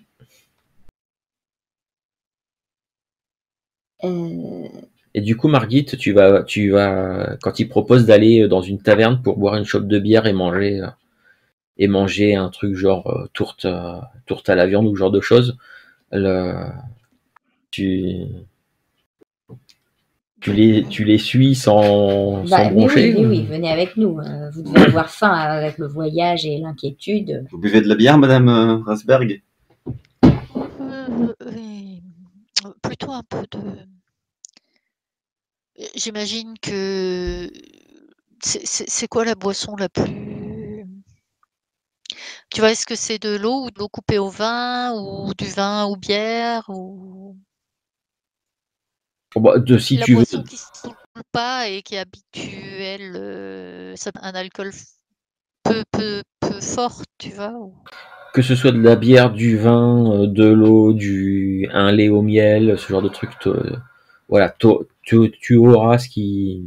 Et du coup, Margit, tu vas, quand il propose d'aller dans une taverne pour boire une chope de bière et manger un truc genre tourte à la viande ou ce genre de choses, tu les suis sans broncher? Oui, venez avec nous. Vous devez avoir faim avec le voyage et l'inquiétude. Vous buvez de la bière, Madame Rasberg? Plutôt un peu de... J'imagine que... C'est quoi la boisson la plus... Tu vois, est-ce que c'est de l'eau ou de l'eau coupée au vin ou du vin ou bière ou... Si La tu veux, boisson qui ne saoule pas et qui est habituelle, un alcool peu fort, tu vois. que ce soit de la bière, du vin, de l'eau, un lait au miel, ce genre de truc, voilà, tu auras ce qui.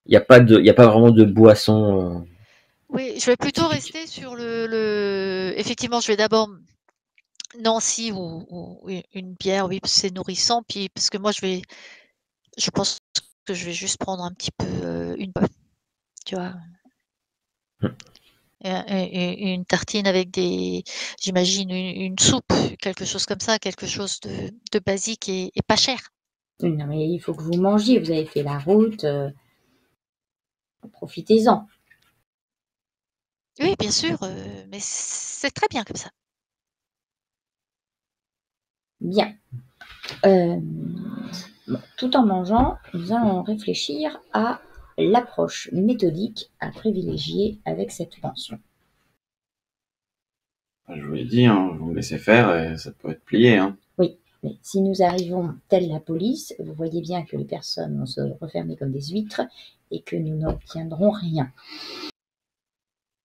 Il y a pas vraiment de boisson Oui, je vais plutôt typique. rester sur Effectivement, je vais d'abord Nancy ou une bière, oui, c'est nourrissant. Puis parce que moi, je pense que je vais juste prendre un petit peu tu vois, une tartine avec j'imagine une soupe, quelque chose comme ça, quelque chose de basique et pas cher. Non, mais il faut que vous mangiez. Vous avez fait la route. Profitez-en. Oui, bien sûr, mais c'est très bien comme ça. Bien. Tout en mangeant, nous allons réfléchir à l'approche méthodique à privilégier avec cette pension. Je vous l'ai dit, hein, vous me laissez faire et ça peut être plié. Hein. Oui, mais si nous arrivons telle la police, vous voyez bien que les personnes vont se refermer comme des huîtres et que nous n'obtiendrons rien.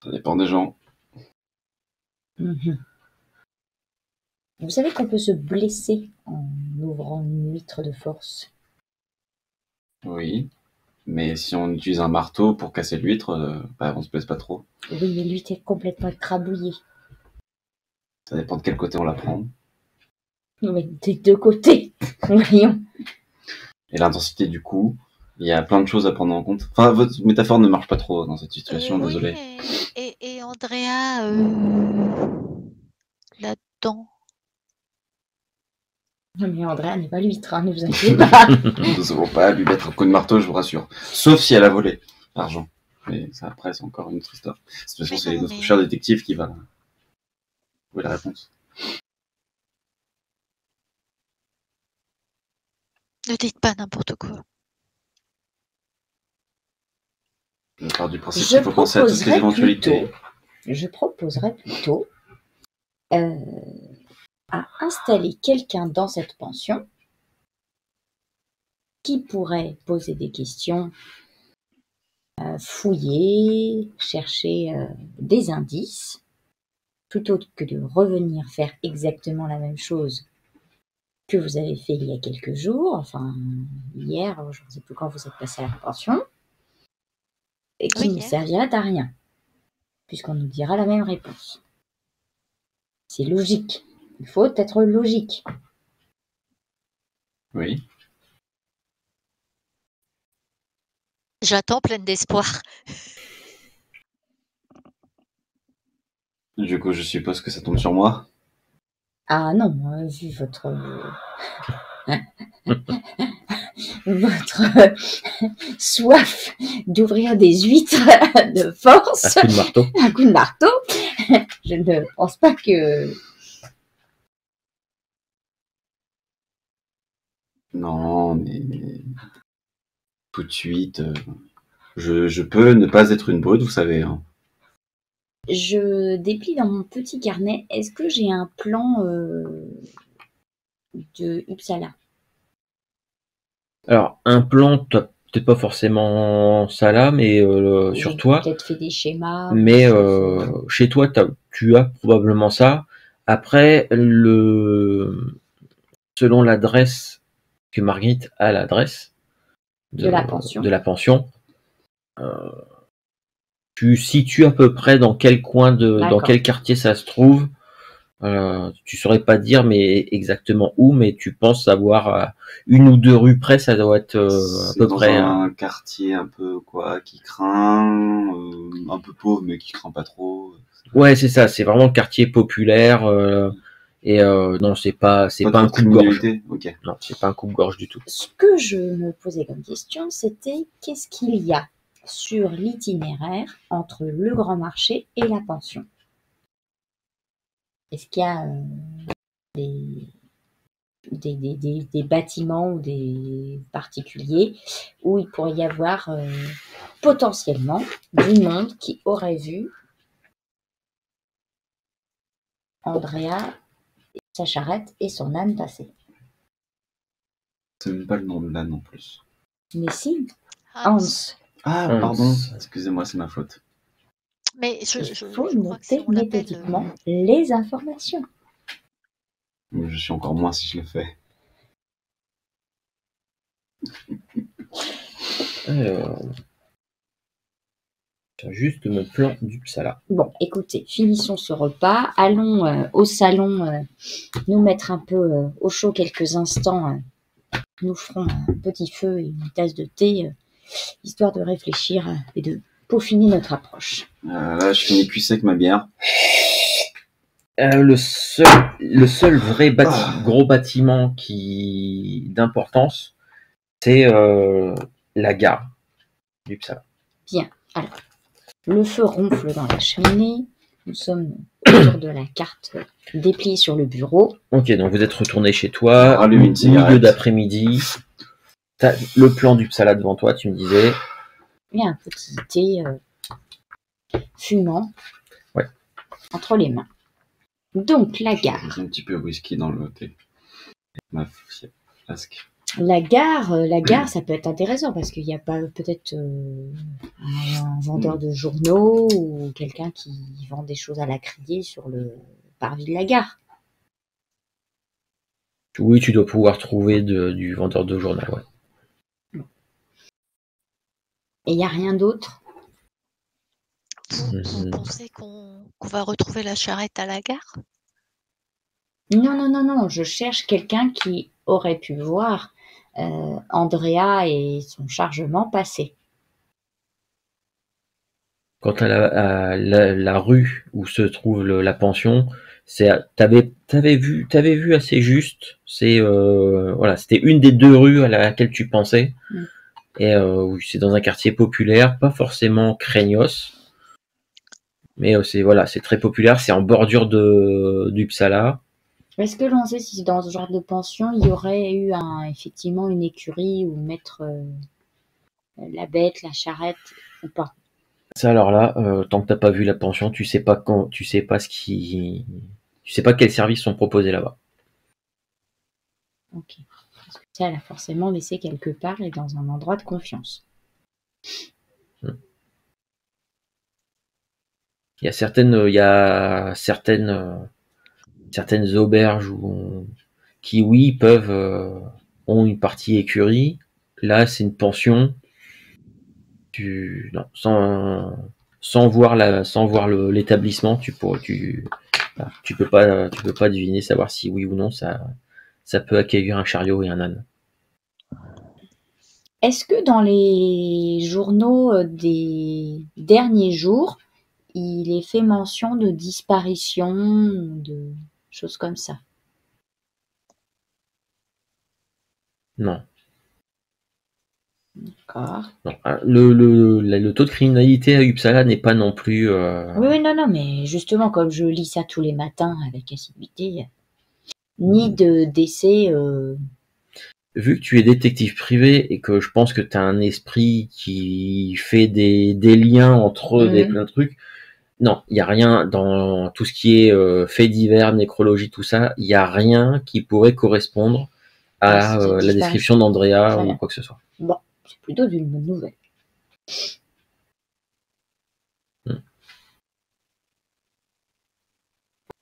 Ça dépend des gens. Vous savez qu'on peut se blesser en ouvrant une huître de force. Oui. Mais si on utilise un marteau pour casser l'huître, on se blesse pas trop. Oui, mais l'huître est complètement écrabouillée. Ça dépend de quel côté on la prend. Mais des deux côtés, voyons. Et l'intensité du coup, il y a plein de choses à prendre en compte. Enfin, votre métaphore ne marche pas trop dans cette situation, Oui, désolé. et Andrea, là-dedans. Non, mais Andrea n'est pas l'huître, ne vous inquiétez pas. Nous ne savons pas lui mettre un coup de marteau, je vous rassure. Sauf si elle a volé l'argent. Mais ça, après, c'est encore une autre histoire. De toute façon, c'est notre cher détective qui va trouver la réponse. Ne dites pas n'importe quoi. Je pars du principe qu'il faut penser à toutes les éventualités. Je proposerais plutôt à installer quelqu'un dans cette pension qui pourrait poser des questions, fouiller, chercher des indices, plutôt que de revenir faire exactement la même chose que vous avez fait il y a quelques jours, enfin hier, je ne sais plus quand vous êtes passé à la pension, et qui ne servirait à rien, puisqu'on nous dira la même réponse. C'est logique. Il faut être logique. Oui. J'attends pleine d'espoir. Du coup, je suppose que ça tombe sur moi. Ah non, vu votre soif d'ouvrir des huîtres de force, un coup de marteau, je ne pense pas que... Non, mais tout de suite, je peux ne pas être une brute, vous savez. Hein. Je déplie dans mon petit carnet. Est-ce que j'ai un plan de Uppsala? Alors, un plan, peut-être pas forcément ça là, mais sur toi. Peut-être fait des schémas. Mais chez toi, tu as probablement ça. Après, selon l'adresse que Marguerite a, l'adresse de la pension, tu situes à peu près dans quel coin dans quel quartier ça se trouve. Tu saurais pas dire mais exactement où, mais tu penses savoir une ou deux rues près, ça doit être à peu près un quartier un peu qui craint, un peu pauvre mais qui craint pas trop. Ouais, c'est ça, c'est vraiment le quartier populaire et non, c'est pas un coupe-gorge. Okay. Non, c'est pas un coupe-gorge du tout. Ce que je me posais comme question, c'était qu'est-ce qu'il y a sur l'itinéraire entre le grand marché et la pension? Est-ce qu'il y a des bâtiments ou des particuliers où il pourrait y avoir potentiellement du monde qui aurait vu Andrea, sa charrette et son âne passer? C'est même pas le nom de l'âne en plus. Mais si, Hans. Hans. Ah, Hans. pardon, excusez-moi, c'est ma faute. Mais Il je faut crois que si noter on l'appelle méthodiquement les informations. Je suis encore moins si je le fais. Alors, j'ai juste mon plan d'Uppsala. Bon, écoutez, finissons ce repas. Allons au salon nous mettre un peu au chaud quelques instants. Nous ferons un petit feu et une tasse de thé, histoire de réfléchir et de peaufiner notre approche. Là, je finis cuit sec ma bière. Le seul vrai gros bâtiment d'importance, c'est la gare d'Uppsala. Bien, alors, le feu ronfle dans la cheminée. Nous sommes autour de la carte dépliée sur le bureau. Ok, donc vous êtes retourné chez toi, Rallume une cigarette. milieu d'après-midi. T'as le plan d'Uppsala devant toi, tu me disais. Il y a un petit thé fumant entre les mains. Donc, la gare. J'ai un petit peu de whisky dans le thé. Ma flasque. La gare, ça peut être intéressant parce qu'il y a pas peut-être un vendeur de journaux ou quelqu'un qui vend des choses à la criée sur le parvis de la gare. Oui, tu dois pouvoir trouver du vendeur de journal, ouais. Et il n'y a rien d'autre? Vous pensez qu'on va retrouver la charrette à la gare? Non, je cherche quelqu'un qui aurait pu voir Andrea et son chargement passer. Quant à la rue où se trouve la pension, t'avais vu assez juste. Voilà, c'était une des deux rues à laquelle tu pensais. Et oui, c'est dans un quartier populaire, pas forcément craignos, mais c'est très populaire. C'est en bordure d'Uppsala. Est-ce que l'on sait si dans ce genre de pension, il y aurait eu effectivement une écurie où mettre la bête, la charrette ou pas? Ça, alors là, tant que t'as pas vu la pension, tu sais pas quels services sont proposés là-bas. Ok. Parce que ça, elle a forcément laissé quelque part et dans un endroit de confiance. Il y a certaines auberges qui, oui, ont une partie écurie. Là, c'est une pension. Non, sans voir l'établissement, tu peux pas deviner, savoir si oui ou non ça peut accueillir un chariot et un âne. Est-ce que dans les journaux des derniers jours, il est fait mention de disparition, de choses comme ça? Non. D'accord. Non. Le taux de criminalité à Uppsala n'est pas non plus. Oui, non, mais justement, comme je lis ça tous les matins avec assiduité, ni de décès. Vu que tu es détective privé et que je pense que tu as un esprit qui fait des liens entre plein de trucs, non, il n'y a rien dans tout ce qui est faits divers, nécrologie, tout ça, il n'y a rien qui pourrait correspondre à la description d'Andrea ou quoi que ce soit. Bon, c'est plutôt d'une bonne nouvelle.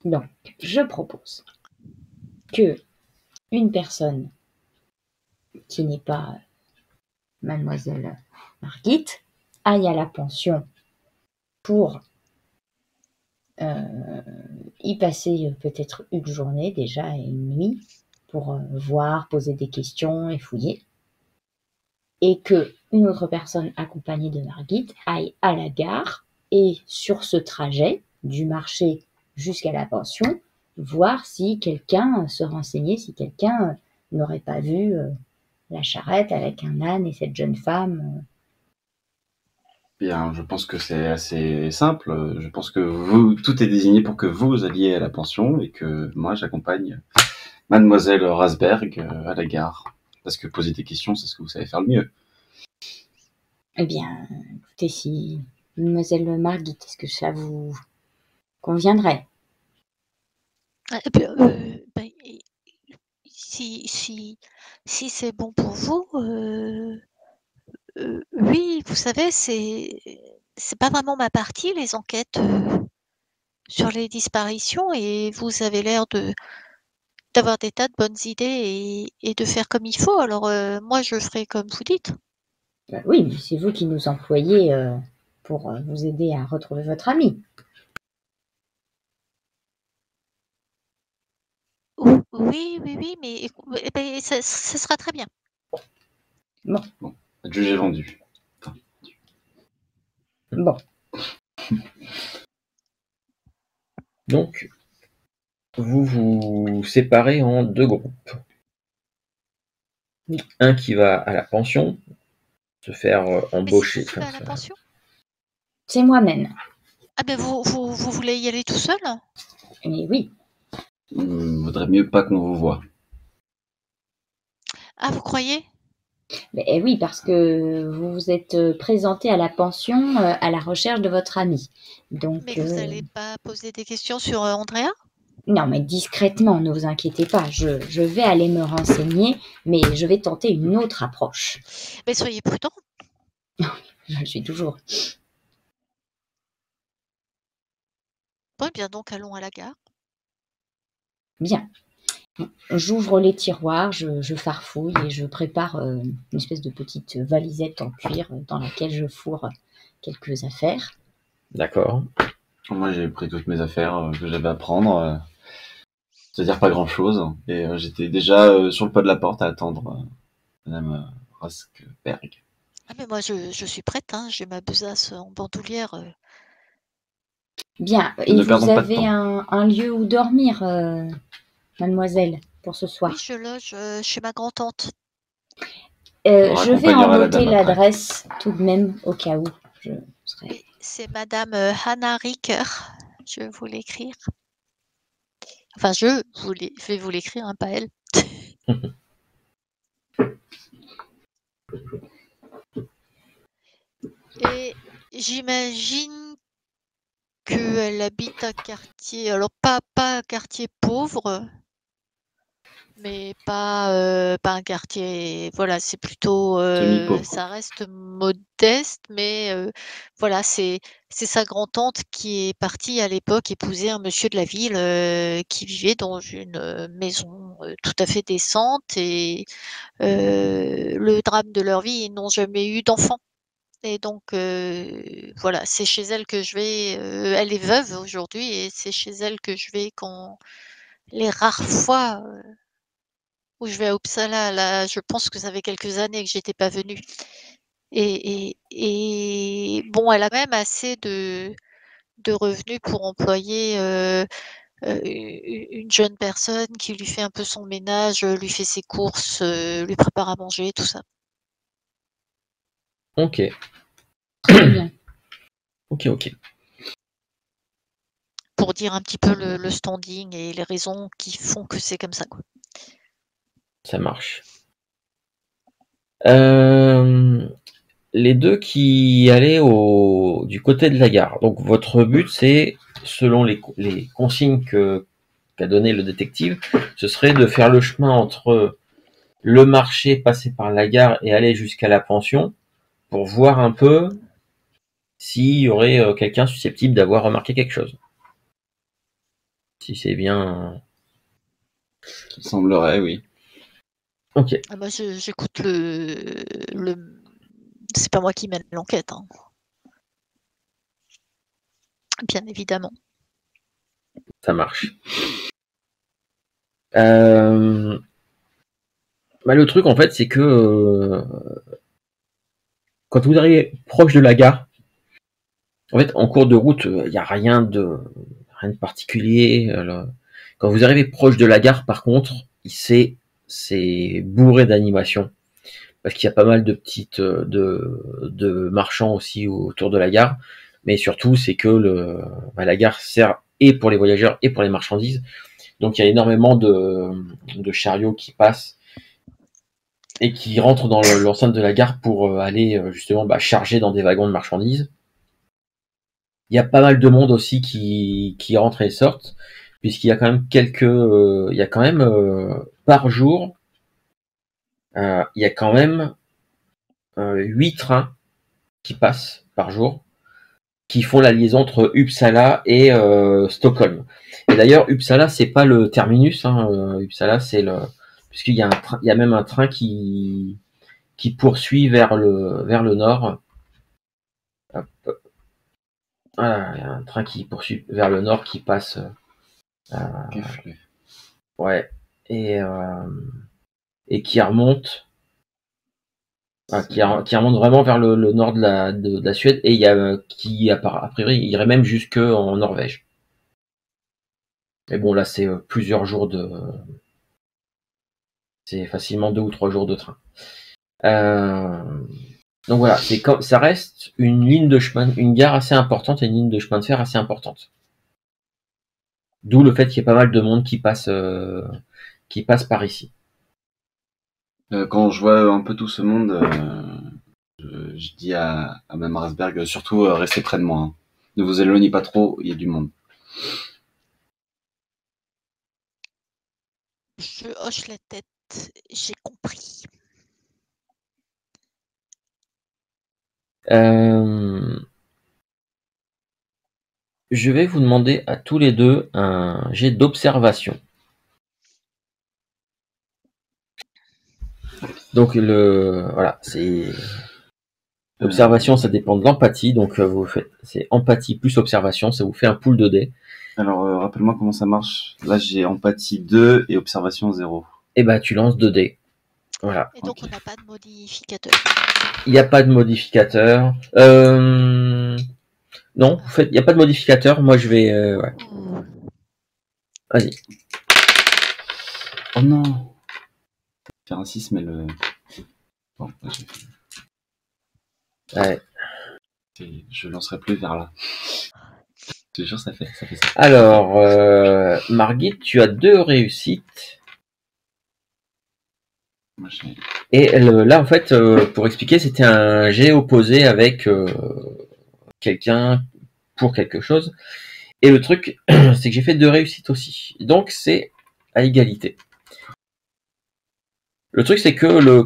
Donc, je propose que une personne qui n'est pas mademoiselle Margit aille à la pension pour y passer peut-être une journée déjà et une nuit pour voir, poser des questions et fouiller. Et que une autre personne accompagnée de Margit aille à la gare et sur ce trajet du marché jusqu'à la pension, voir si quelqu'un se renseignait, si quelqu'un n'aurait pas vu la charrette avec un âne et cette jeune femme. Bien, je pense que c'est assez simple. Je pense que tout est désigné pour que vous alliez à la pension et que moi j'accompagne Mademoiselle Rasberg à la gare. Parce que poser des questions, c'est ce que vous savez faire le mieux. Eh bien, écoutez, si Mademoiselle Margit, est-ce que ça vous conviendrait? Si si c'est bon pour vous, oui, vous savez, c'est pas vraiment ma partie, les enquêtes sur les disparitions, et vous avez l'air d'avoir des tas de bonnes idées et de faire comme il faut. Alors, moi, je ferai comme vous dites. Bah oui, mais c'est vous qui nous employez pour vous aider à retrouver votre ami. Oui, oui, oui, mais ça sera très bien. Bon, le jugé vendu. Bon, Donc, vous vous séparez en 2 groupes. Oui. Un qui va à la pension, se faire Mais c'est embaucher. vous qui va à la pension? c'est moi-même. Ah ben vous voulez y aller tout seul? Mais oui, Vaudrait mieux pas qu'on vous voie. Ah, vous croyez? mais oui, parce que vous vous êtes présenté à la pension à la recherche de votre ami. Donc, Mais vous n'allez pas poser des questions sur Andrea? non, mais discrètement, ne vous inquiétez pas. Je vais aller me renseigner, mais je vais tenter une autre approche. Mais soyez prudent. Je le suis toujours. Bon, eh bien donc allons à la gare. Bien. J'ouvre les tiroirs, je farfouille et je prépare une espèce de petite valisette en cuir dans laquelle je fourre quelques affaires. D'accord. Moi, j'ai pris toutes mes affaires que j'avais à prendre. C'est-à-dire pas grand-chose. Et j'étais déjà sur le pas de la porte à attendre Madame Raskberg. Ah mais moi je suis prête, hein, j'ai ma besace en bandoulière. Bien. Et Ne vous perdons pas de avez temps. un lieu où dormir, mademoiselle, pour ce soir? Oui, je loge chez ma grand-tante. On Je vais raccompagnera en la noter dame après. l'adresse tout de même au cas où je serai. Oui, c'est Madame Hannah Ricker. Je vais vous l'écrire. Enfin, je vais vous l'écrire, hein, pas elle. Et j'imagine qu'elle habite un quartier, alors pas un quartier pauvre, mais pas un quartier, voilà, c'est plutôt, Semi-pauvre. ça reste modeste, mais voilà, c'est sa grand-tante qui est partie à l'époque épouser un monsieur de la ville qui vivait dans une maison tout à fait décente, et le drame de leur vie, ils n'ont jamais eu d'enfant. Et donc, voilà, c'est chez elle que je vais. Elle est veuve aujourd'hui, et c'est chez elle que je vais quand les rares fois où je vais à Uppsala. Là, je pense que ça fait quelques années que j'étais pas venue. Et bon, elle a même assez de revenus pour employer une jeune personne qui lui fait un peu son ménage, lui fait ses courses, lui prépare à manger, tout ça. Ok. Très bien. Ok. Pour dire un petit peu le standing et les raisons qui font que c'est comme ça, quoi. Ça marche. Les deux qui allaient du côté de la gare. Donc votre but, c'est, selon les consignes qu'a donné le détective, ce serait de faire le chemin entre le marché, passer par la gare et aller jusqu'à la pension pour voir un peu s'il y aurait quelqu'un susceptible d'avoir remarqué quelque chose. Si c'est bien. Il semblerait, oui. Ok. Ah bah, j'écoute le. C'est pas moi qui mène l'enquête, hein. Bien évidemment. Ça marche. Le truc, en fait, c'est que quand vous arrivez proche de la gare, en fait, en cours de route, il n'y a rien de particulier. Quand vous arrivez proche de la gare, par contre, c'est bourré d'animation, parce qu'il y a pas mal de petites de marchands aussi autour de la gare, mais surtout c'est que la gare sert et pour les voyageurs et pour les marchandises, donc il y a énormément de chariots qui passent et qui rentrent dans l'enceinte de la gare pour aller justement charger dans des wagons de marchandises. Il y a pas mal de monde aussi qui rentre et sortent, puisqu'il y a quand même il y a quand même par jour il y a quand même 8 trains qui passent par jour, qui font la liaison entre Uppsala et Stockholm. Et d'ailleurs, Uppsala, c'est pas le terminus. Uppsala, c'est le, puisqu'il y a il y a même un train qui poursuit vers le nord. Hop. Voilà, il y a un train qui poursuit vers le nord qui passe. Ouais. Et qui remonte. Qui remonte vraiment vers le nord de la Suède, et il y a qui a priori irait même jusque en Norvège. Mais bon, là c'est plusieurs jours c'est facilement 2 ou 3 jours de train. Donc voilà, ça reste une ligne de chemin, une gare assez importante et une ligne de chemin de fer assez importante. D'où le fait qu'il y ait pas mal de monde qui passe par ici. Quand je vois un peu tout ce monde, je dis à Mme Rasberg, surtout restez près de moi. Hein. Ne vous éloignez pas trop, il y a du monde. Je hoche la tête. J'ai compris. Je vais vous demander à tous les deux un jet d'observation. Donc voilà, c'est observation, ça dépend de l'empathie, donc vous faites, c'est empathie plus observation, ça vous fait un pool de dés. Alors rappelle-moi comment ça marche. Là j'ai empathie 2 et observation 0. Et bah tu lances 2 dés. Voilà. Et donc on n'a pas de modificateur. Il n'y a pas de modificateur. Non, il n'y a pas de modificateur. Moi je vais. Ouais. Vas-y. Oh non. Faire un 6, mais le. Bon, Ouais. Je lancerai plus vers là. Je te jure, ça fait ça. Alors, Margit, tu as 2 réussites. Et là, en fait, pour expliquer, c'était un jet opposé avec quelqu'un pour quelque chose. Et le truc, c'est que j'ai fait 2 réussites aussi. Donc, c'est à égalité. Le truc, c'est que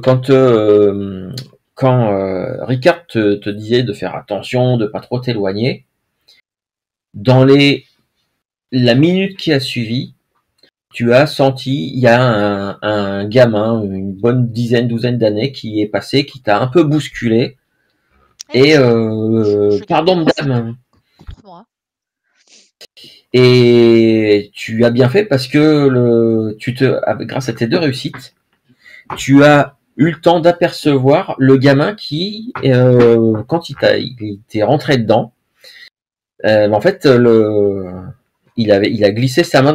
quand Ricard te disait de faire attention, de pas trop t'éloigner, dans la minute qui a suivi, tu as senti, il y a un gamin, une bonne douzaine d'années qui est passé, qui t'a un peu bousculé. Et pardon madame. Et tu as bien fait parce que grâce à tes 2 réussites, tu as eu le temps d'apercevoir le gamin qui, quand il t'est rentré dedans, en fait, il a glissé sa main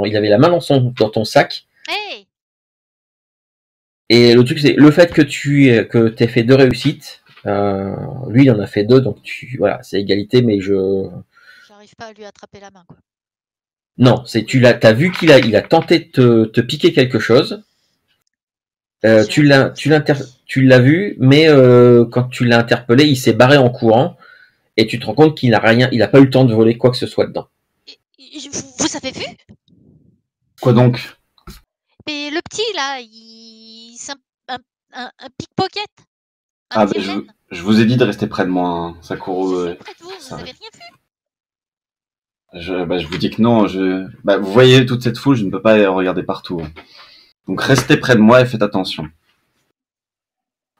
il avait la main dans ton sac. Hey. Et le truc, c'est le fait que t'aies fait 2 réussites. Lui, il en a fait 2, donc voilà, c'est égalité, mais j'arrive pas à lui attraper la main, quoi. Non, t'as vu qu'il a tenté de te piquer quelque chose. Tu l'as vu, mais quand tu l'as interpellé, il s'est barré en courant, et tu te rends compte qu'il n'a pas eu le temps de voler quoi que ce soit dedans. Vous avez vu? Quoi donc? Mais le petit là, c'est un pickpocket. Je vous ai dit de rester près de moi, hein, Sakuro. Près de vous, vous avez rien vu? Je vous dis que non. Vous voyez toute cette foule, je ne peux pas regarder partout. Hein. Donc restez près de moi et faites attention.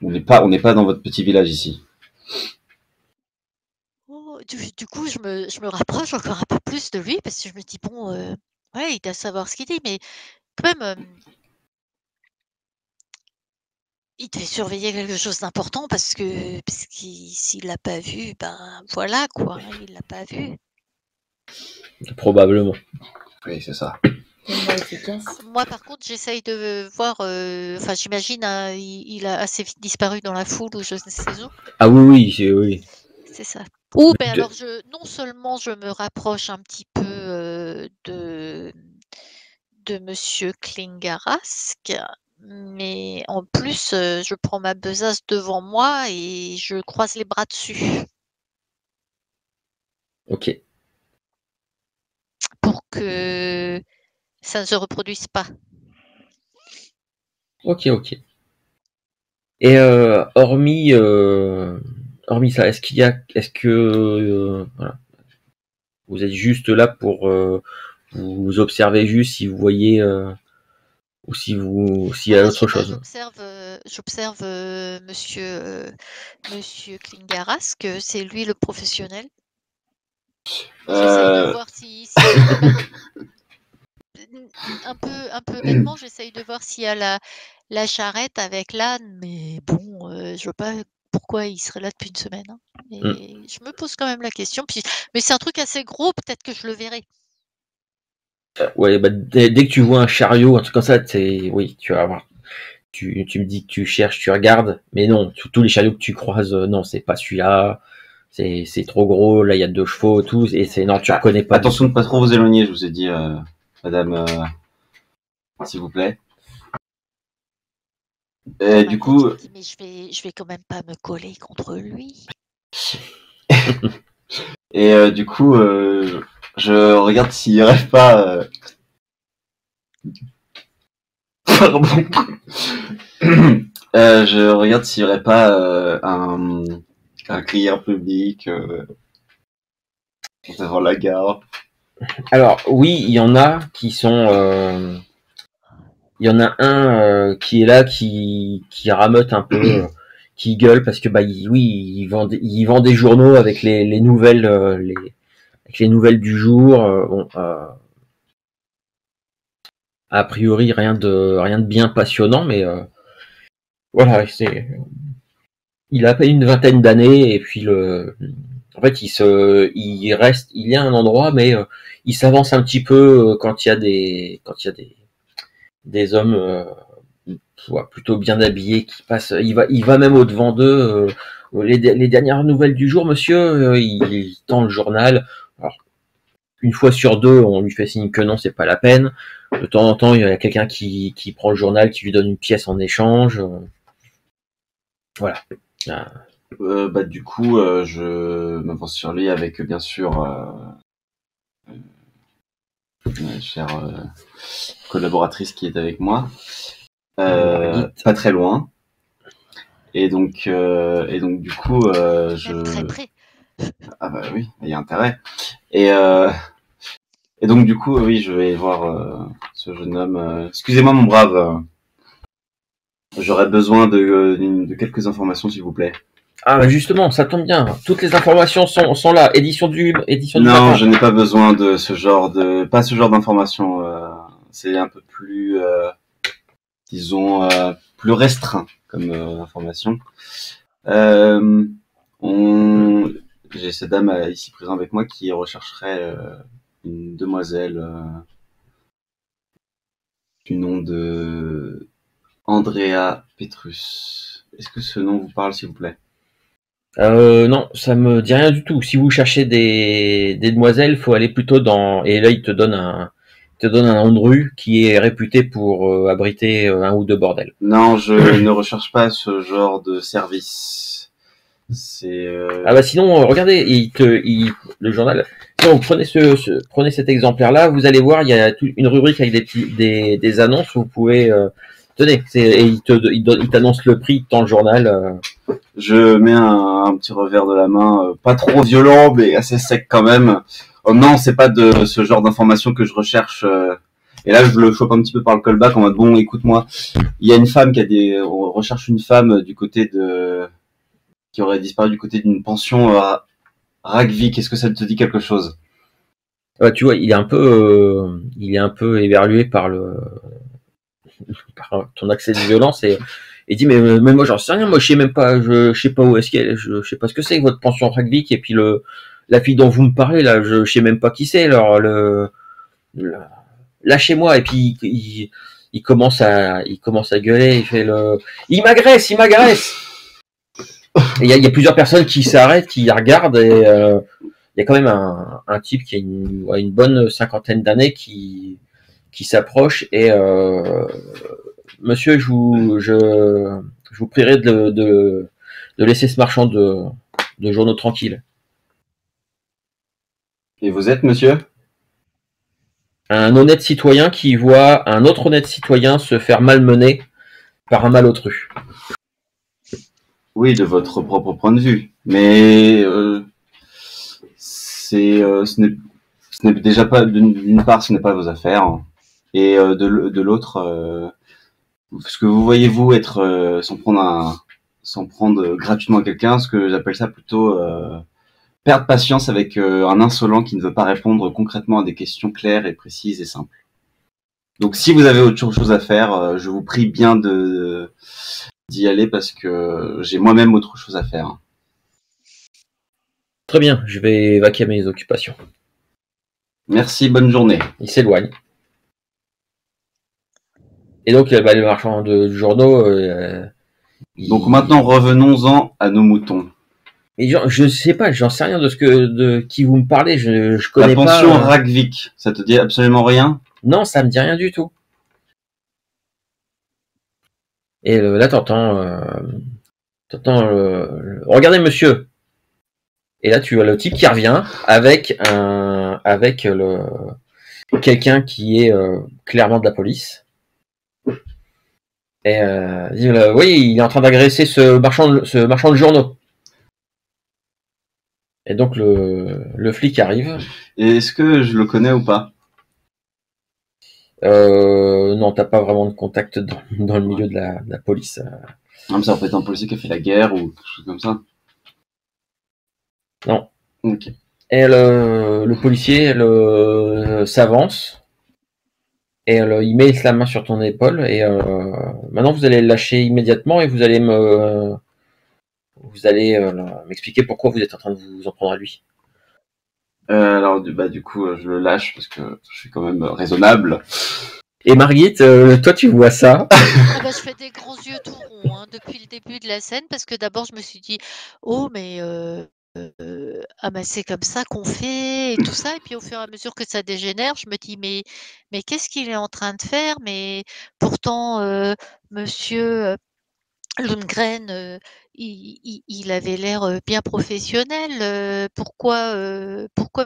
On n'est pas dans votre petit village ici. Oh, du coup, je me rapproche encore un peu plus de lui parce que je me dis bon, ouais, il doit savoir ce qu'il dit, mais quand même, il devait surveiller quelque chose d'important parce que s'il l'a pas vu, ben voilà quoi, il l'a pas vu. Probablement. Oui, c'est ça. Moi, par contre, j'essaye de voir. Enfin, j'imagine, il a assez vite disparu dans la foule ou je ne sais où. Ah oui. C'est ça. Ou ben alors, non seulement je me rapproche un petit peu de Monsieur Klingarask, mais en plus, je prends ma besace devant moi et je croise les bras dessus. Ok. Pour que ça ne se reproduise pas. Ok. Et hormis ça, est-ce que voilà, vous êtes juste là pour vous observer juste si vous voyez ou s'il y a autre chose. J'observe Monsieur Klingaras, que c'est lui le professionnel. J'essaye de voir si un peu bêtement, j'essaye de voir s'il y a la charrette avec l'âne, mais bon, je vois pas pourquoi il serait là depuis une semaine. Hein. Et je me pose quand même la question. Mais c'est un truc assez gros, peut-être que je le verrai. Ouais, bah, dès que tu vois un chariot, un truc comme ça, oui, tu vas voir. Tu me dis que tu cherches, tu regardes, mais non, tous les chariots que tu croises, non, c'est pas celui-là. C'est trop gros. Là, il y a 2 chevaux, tout, et non, tu reconnais pas. Attention de pas trop vous éloigner, je vous ai dit, madame, s'il vous plaît. Du coup, mais je vais quand même pas me coller contre lui. Et du coup, je regarde s'il rêve pas. Pardon. Je regarde s'il n'y aurait pas un crieur public devant la gare. Alors oui, il y en a qui sont. Il y en a un qui est là, qui rameute un peu, qui gueule parce que il vend des journaux avec les nouvelles, avec les nouvelles du jour. Bon, a priori rien de bien passionnant, mais voilà, il a à peine une vingtaine d'années et puis en fait il y a un endroit, mais il s'avance un petit peu quand il y a des hommes plutôt bien habillés qui passent. Il va même au devant d'eux. Les dernières nouvelles du jour, monsieur. Il tend le journal. Alors, une fois sur 2, on lui fait signe que non, c'est pas la peine. De temps en temps, il y a quelqu'un qui prend le journal, qui lui donne une pièce en échange. Voilà. Du coup, je m'avance sur lui avec, bien sûr, ma chère collaboratrice qui est avec moi. Pas très loin. Et donc du coup, Très près. Ah bah oui, il y a intérêt. Et donc du coup, oui, je vais voir ce jeune homme. Excusez-moi, mon brave. J'aurais besoin de quelques informations, s'il vous plaît. Ah bah justement, ça tombe bien. Toutes les informations sont là. Édition du Non, matin. je n'ai pas besoin de ce genre d'informations. C'est un peu plus, disons, plus restreint comme information. J'ai cette dame ici présente avec moi qui rechercherait une demoiselle du nom de Andrea Petrus. Est-ce que ce nom vous parle, s'il vous plaît? Non, ça me dit rien du tout. Si vous cherchez des demoiselles, faut aller plutôt dans. Et là, il te donne un nom de rue qui est réputé pour abriter un ou 2 bordels. Non, je ne recherche pas ce genre de service. C'est. Ah bah sinon, regardez, le journal. Donc prenez cet exemplaire-là. Vous allez voir, il y a une rubrique avec des annonces où vous pouvez. Tenez, et il t'annonce le prix dans le journal. Je mets un petit revers de la main, pas trop violent, mais assez sec quand même. Oh non, c'est pas de ce genre d'information que je recherche. Et là, je le chope un petit peu par le callback en mode bon, écoute-moi, il y a une femme on recherche une femme du côté qui aurait disparu du côté d'une pension à Ragvik. Est-ce que ça te dit quelque chose? Tu vois, il est un peu éberlué par ton accès de violence et dit mais moi j'en sais rien, moi je sais pas où est-ce qu'elle, je sais pas ce que c'est votre pension Ragvik, et puis la fille dont vous me parlez là, je sais même pas qui c'est. Alors lâchez-moi. Et puis il commence à gueuler, il m'agresse. Il y a plusieurs personnes qui s'arrêtent, qui regardent, et il y a quand même un type qui a une bonne cinquantaine d'années qui s'approche et monsieur, je vous prierai de laisser ce marchand de journaux tranquille. Et vous êtes, monsieur? Un honnête citoyen qui voit un autre honnête citoyen se faire malmener par un malotru. Oui, de votre propre point de vue. Mais ce n'est déjà pas, d'une part, ce n'est pas vos affaires. Et de l'autre, ce que vous voyez, vous, être s'en prendre gratuitement à quelqu'un, ce que j'appelle ça plutôt perdre patience avec un insolent qui ne veut pas répondre concrètement à des questions claires et précises et simples. Donc si vous avez autre chose à faire, je vous prie bien d'y aller parce que j'ai moi-même autre chose à faire. Très bien, je vais vaquer à mes occupations. Merci, bonne journée. Il s'éloigne. Et donc, le marchand de journaux... Donc maintenant, revenons-en à nos moutons. Mais je sais pas, j'en sais rien de qui vous me parlez, je connais pas... La pension Ragvik, ça te dit absolument rien? Non, ça me dit rien du tout. Et là, t'entends... Regardez, monsieur. Et là, tu vois le type qui revient avec quelqu'un qui est clairement de la police. Et dit, oui, il est en train d'agresser ce marchand de journaux. Et donc le flic arrive. Et est-ce que je le connais ou pas? Non, t'as pas vraiment de contact dans le milieu de la police. Non, mais ça peut être un policier qui a fait la guerre ou quelque chose comme ça. Non. Ok. Et le policier s'avance et il met la main sur ton épaule et maintenant vous allez le lâcher immédiatement et vous allez m'expliquer pourquoi vous êtes en train de vous en prendre à lui. Alors du coup je le lâche parce que je suis quand même raisonnable. Et Margit, toi tu vois ça? Je fais des grands yeux tout ronds depuis le début de la scène parce que d'abord je me suis dit oh mais c'est comme ça qu'on fait et tout ça, et puis au fur et à mesure que ça dégénère, je me dis mais qu'est-ce qu'il est en train de faire? Mais pourtant monsieur Lundgren, il avait l'air bien professionnel. Pourquoi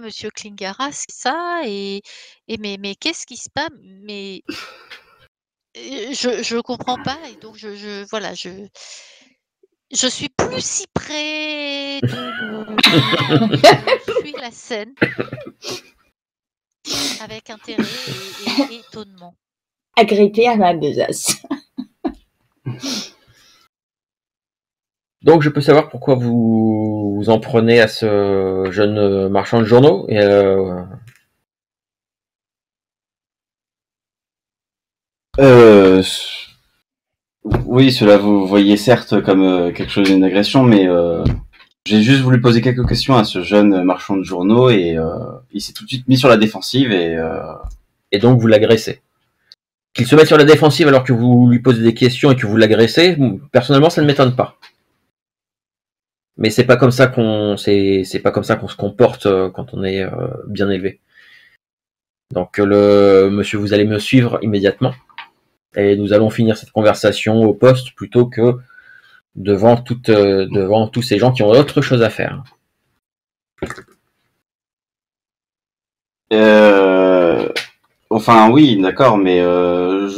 monsieur Klingaras ça? Et mais qu'est-ce qui se passe? Mais je comprends pas, et donc voilà, je suis plus si près je suis la scène avec intérêt et étonnement. Agrippée à ma besace. Donc je peux savoir pourquoi vous en prenez à ce jeune marchand de journaux et Oui, cela vous voyez certes comme quelque chose d'une agression, mais j'ai juste voulu poser quelques questions à ce jeune marchand de journaux et il s'est tout de suite mis sur la défensive et donc vous l'agressez. Qu'il se mette sur la défensive alors que vous lui posez des questions et que vous l'agressez, personnellement ça ne m'étonne pas. Mais c'est pas comme ça qu'on se comporte quand on est bien élevé. Donc monsieur, vous allez me suivre immédiatement et nous allons finir cette conversation au poste plutôt que devant tous ces gens qui ont autre chose à faire. Enfin oui, d'accord, mais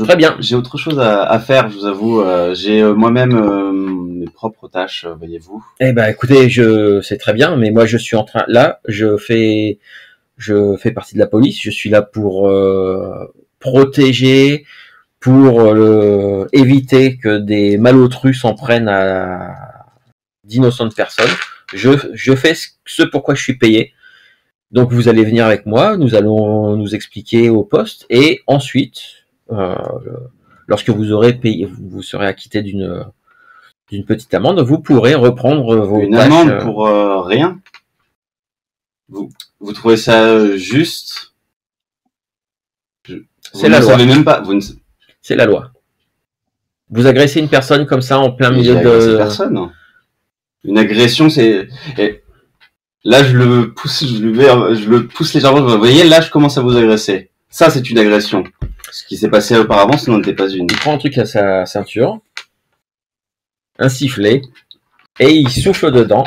très bien. J'ai autre chose à faire, je vous avoue. J'ai moi-même mes propres tâches, voyez-vous. Eh ben, écoutez, c'est très bien, mais moi je suis en train, là, je fais partie de la police. Je suis là pour protéger, pour éviter que des malautrus s'en prennent à d'innocentes personnes. Je fais ce pourquoi je suis payé. Donc vous allez venir avec moi, nous allons nous expliquer au poste, et ensuite, lorsque vous aurez payé, vous serez acquitté d'une petite amende, vous pourrez reprendre vos tâches. Une amende pour rien? Vous trouvez ça juste? C'est la loi. Savez même pas. C'est la loi. Vous agressez une personne comme ça en plein milieu de... personne. Une agression, c'est... Là, je le pousse légèrement. Vous voyez, là, je commence à vous agresser. Ça, c'est une agression. Ce qui s'est passé auparavant, ce n'en était pas une. Il prend un truc à sa ceinture, un sifflet, et il souffle dedans.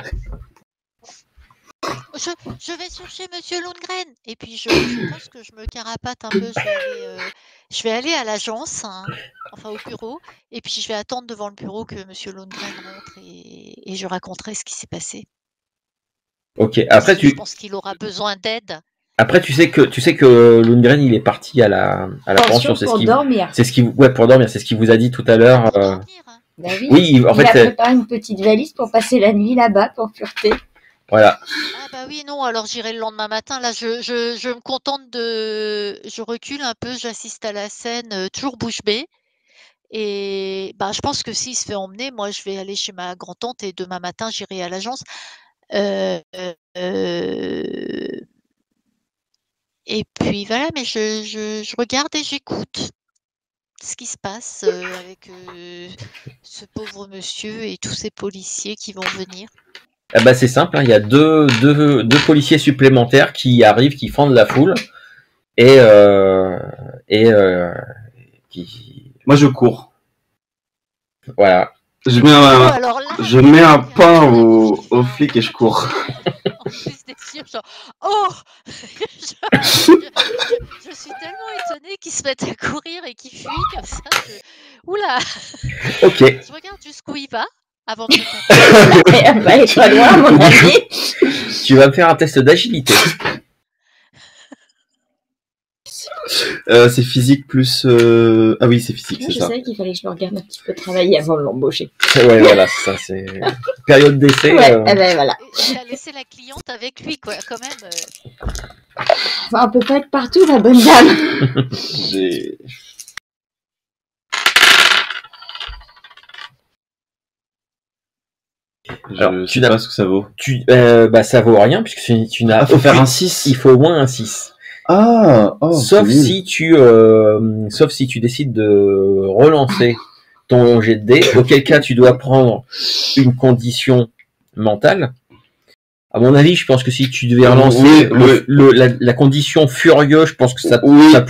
Je vais chercher monsieur Lundgren, et puis je pense que je me carapate un peu. Je vais aller à l'agence, enfin au bureau, et puis je vais attendre devant le bureau que monsieur Lundgren rentre et je raconterai ce qui s'est passé. Ok. Après, Je pense qu'il aura besoin d'aide. Après, tu sais que Lundgren, il est parti à la pension. Pour dormir. Pour dormir. C'est ce qu'il vous a dit tout à l'heure. Pour dormir, hein. Bah oui. Oui, en il a fait, préparé une petite valise pour passer la nuit là-bas pour fureter. voilà. Ah bah oui, non, alors j'irai le lendemain matin. Là, je me contente de... Je recule un peu, j'assiste à la scène, toujours bouche bée. Et bah, je pense que s'il se fait emmener, moi, je vais aller chez ma grand-tante et demain matin, j'irai à l'agence. Et puis voilà, mais je regarde et j'écoute ce qui se passe avec ce pauvre monsieur et tous ces policiers qui vont venir. Ah bah c'est simple, hein, il y a deux policiers supplémentaires qui arrivent, qui fendent la foule et qui Moi, je cours. voilà. Je mets un pain au flic et je cours. En plus des yeux, genre, oh je suis tellement étonnée qu'ils se mettent à courir et qu'ils fuient comme ça. Oula. Ok. Je regarde jusqu'où il va avant de me taper. Bah, elle est pas loin, à mon avis. Tu vas me faire un test d'agilité. C'est physique plus... Ah oui, c'est physique, Moi, c'est je ça. savais qu'il fallait que je me regarde un petit peu travailler avant de l'embaucher. Ouais, voilà, ça c'est période d'essai. Ouais, ben voilà. Il a laissé la cliente avec lui, quoi, quand même. Enfin, on peut pas être partout, la bonne dame. J'ai... Alors, je sais pas ce que ça vaut. Bah ça vaut rien puisque tu n'as faut faire un 6. Il faut au moins un 6. Ah, oh, sauf si tu décides de relancer ton jet de dés, auquel cas tu dois prendre une condition mentale. À mon avis, je pense que si tu devais relancer la condition furieux, je pense que ça pourrait.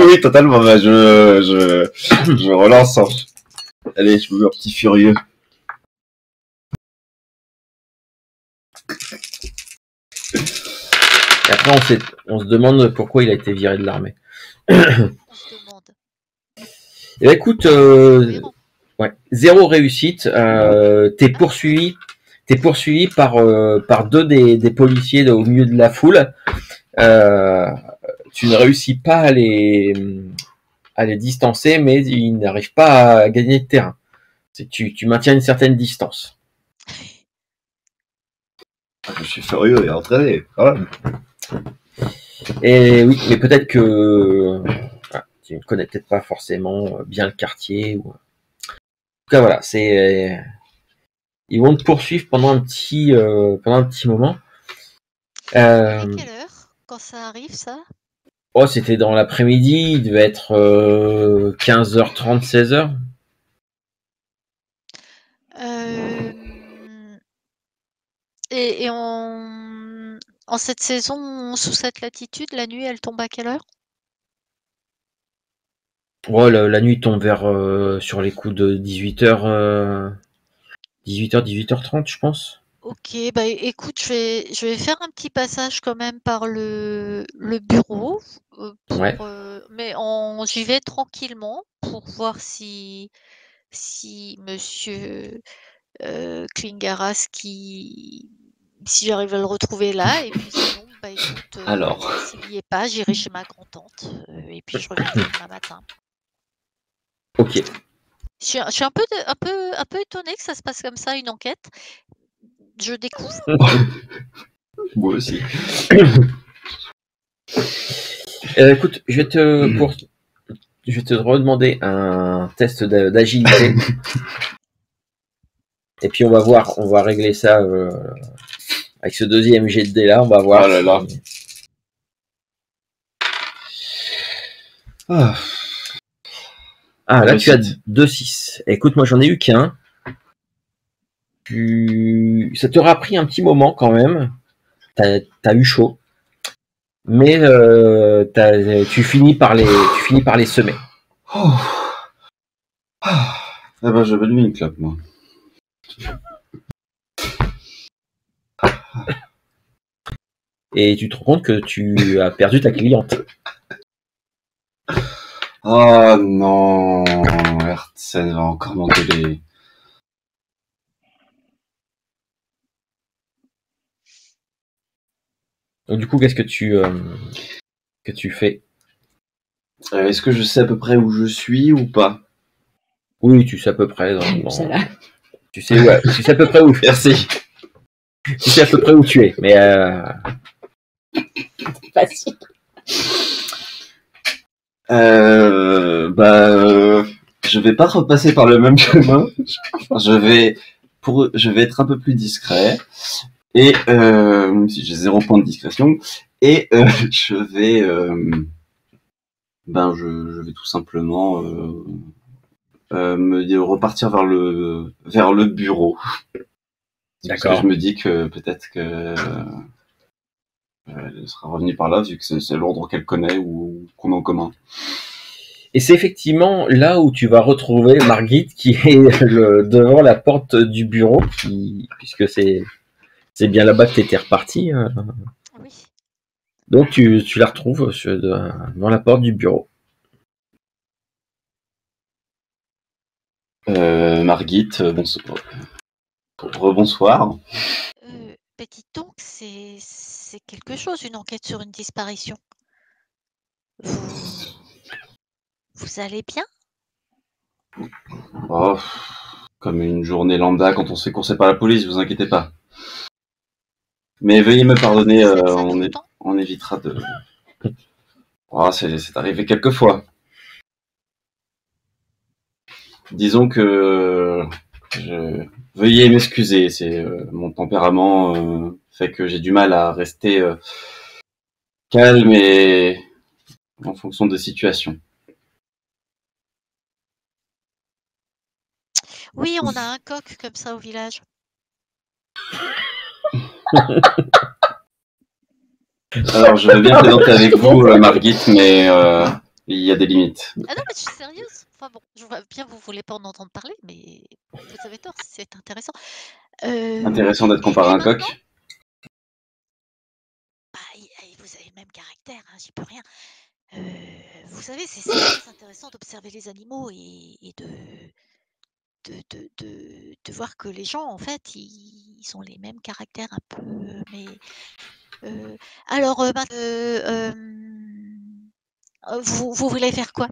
Oui, totalement. Bah, je relance. Hein. Allez, je me mets un petit furieux. Et après, on se demande pourquoi il a été viré de l'armée. On se demande. Et bah, écoute, 0 réussite. T'es poursuivi par deux des policiers au milieu de la foule. Tu ne réussis pas à les distancer, mais ils n'arrivent pas à gagner de terrain. Tu maintiens une certaine distance. Je suis furieux et entraîné. Voilà. Et oui, mais peut-être que tu ne connais peut-être pas forcément bien le quartier. En tout cas, voilà, ils vont te poursuivre pendant un petit moment. À quelle heure quand ça arrive, ça? Oh, c'était dans l'après-midi, il devait être 15h30, 16h. Et en cette saison, sous cette latitude, la nuit, elle tombe à quelle heure? Oh, la nuit tombe vers sur les coups de 18h, 18h30, je pense. Ok, bah écoute, je vais faire un petit passage quand même par le bureau, Ouais. mais j'y vais tranquillement pour voir si Monsieur Klingaras si j'arrive à le retrouver là, et puis sinon, bah écoute, Alors. s'il n'y est pas, j'irai chez ma grand-tante, et puis je reviendrai demain matin. Ok. Je suis un peu étonnée que ça se passe comme ça, une enquête. Je découvre. Moi aussi. Écoute, je vais te redemander un test d'agilité. Et puis on va régler ça avec ce deuxième jet de dés là, on va voir. Oh là là. Ah, là tu as 2-6. Écoute, moi j'en ai eu qu'un. Ça t'aura pris un petit moment quand même. T'as eu chaud. Mais tu finis par les semer. Oh. Ah ben, je vais allumer une clope, moi. Et tu te rends compte que tu as perdu ta cliente. Oh non, Hertzen va encore m'engueuler. Donc du coup, qu'est-ce que tu fais? Est-ce que je sais à peu près où je suis ou pas? Oui, tu sais à peu près. Ça va, Tu sais, ouais, tu sais à peu près où. Merci. Tu sais à peu près où tu es, mais facile. Je vais pas repasser par le même chemin. Je vais être un peu plus discret et même si j'ai 0 point de discrétion et je vais tout simplement repartir vers le bureau. Parce que je me dis que peut-être que elle sera revenue par là vu que c'est l'ordre qu'elle connaît ou qu'on a en commun. Et c'est effectivement là où tu vas retrouver Margit qui est devant la porte du bureau, puisque c'est bien là-bas que tu étais reparti. Oui. Donc tu la retrouves devant la porte du bureau. Margit, rebonsoir. Dites donc, c'est quelque chose, une enquête sur une disparition. Vous allez bien? Oh, comme une journée lambda quand on se fait courser par la police, vous inquiétez pas. Mais veuillez me pardonner, on évitera de... Oh, c'est arrivé quelques fois. Disons que... Veuillez m'excuser, c'est mon tempérament fait que j'ai du mal à rester calme et en fonction de situations. Oui, on a un coq comme ça au village. Alors, je veux bien plaisanter avec vous, Margit, mais il y a des limites. Ah non, mais je suis sérieuse. Enfin bon, je vois bien vous voulez pas en entendre parler, mais vous avez tort, c'est intéressant. Intéressant d'être comparé à un coq. Vous avez le même caractère, hein, j'y peux rien. Vous savez, c'est très intéressant d'observer les animaux et de voir que les gens, en fait, ils ont les mêmes caractères un peu. Mais alors, vous voulez faire quoi?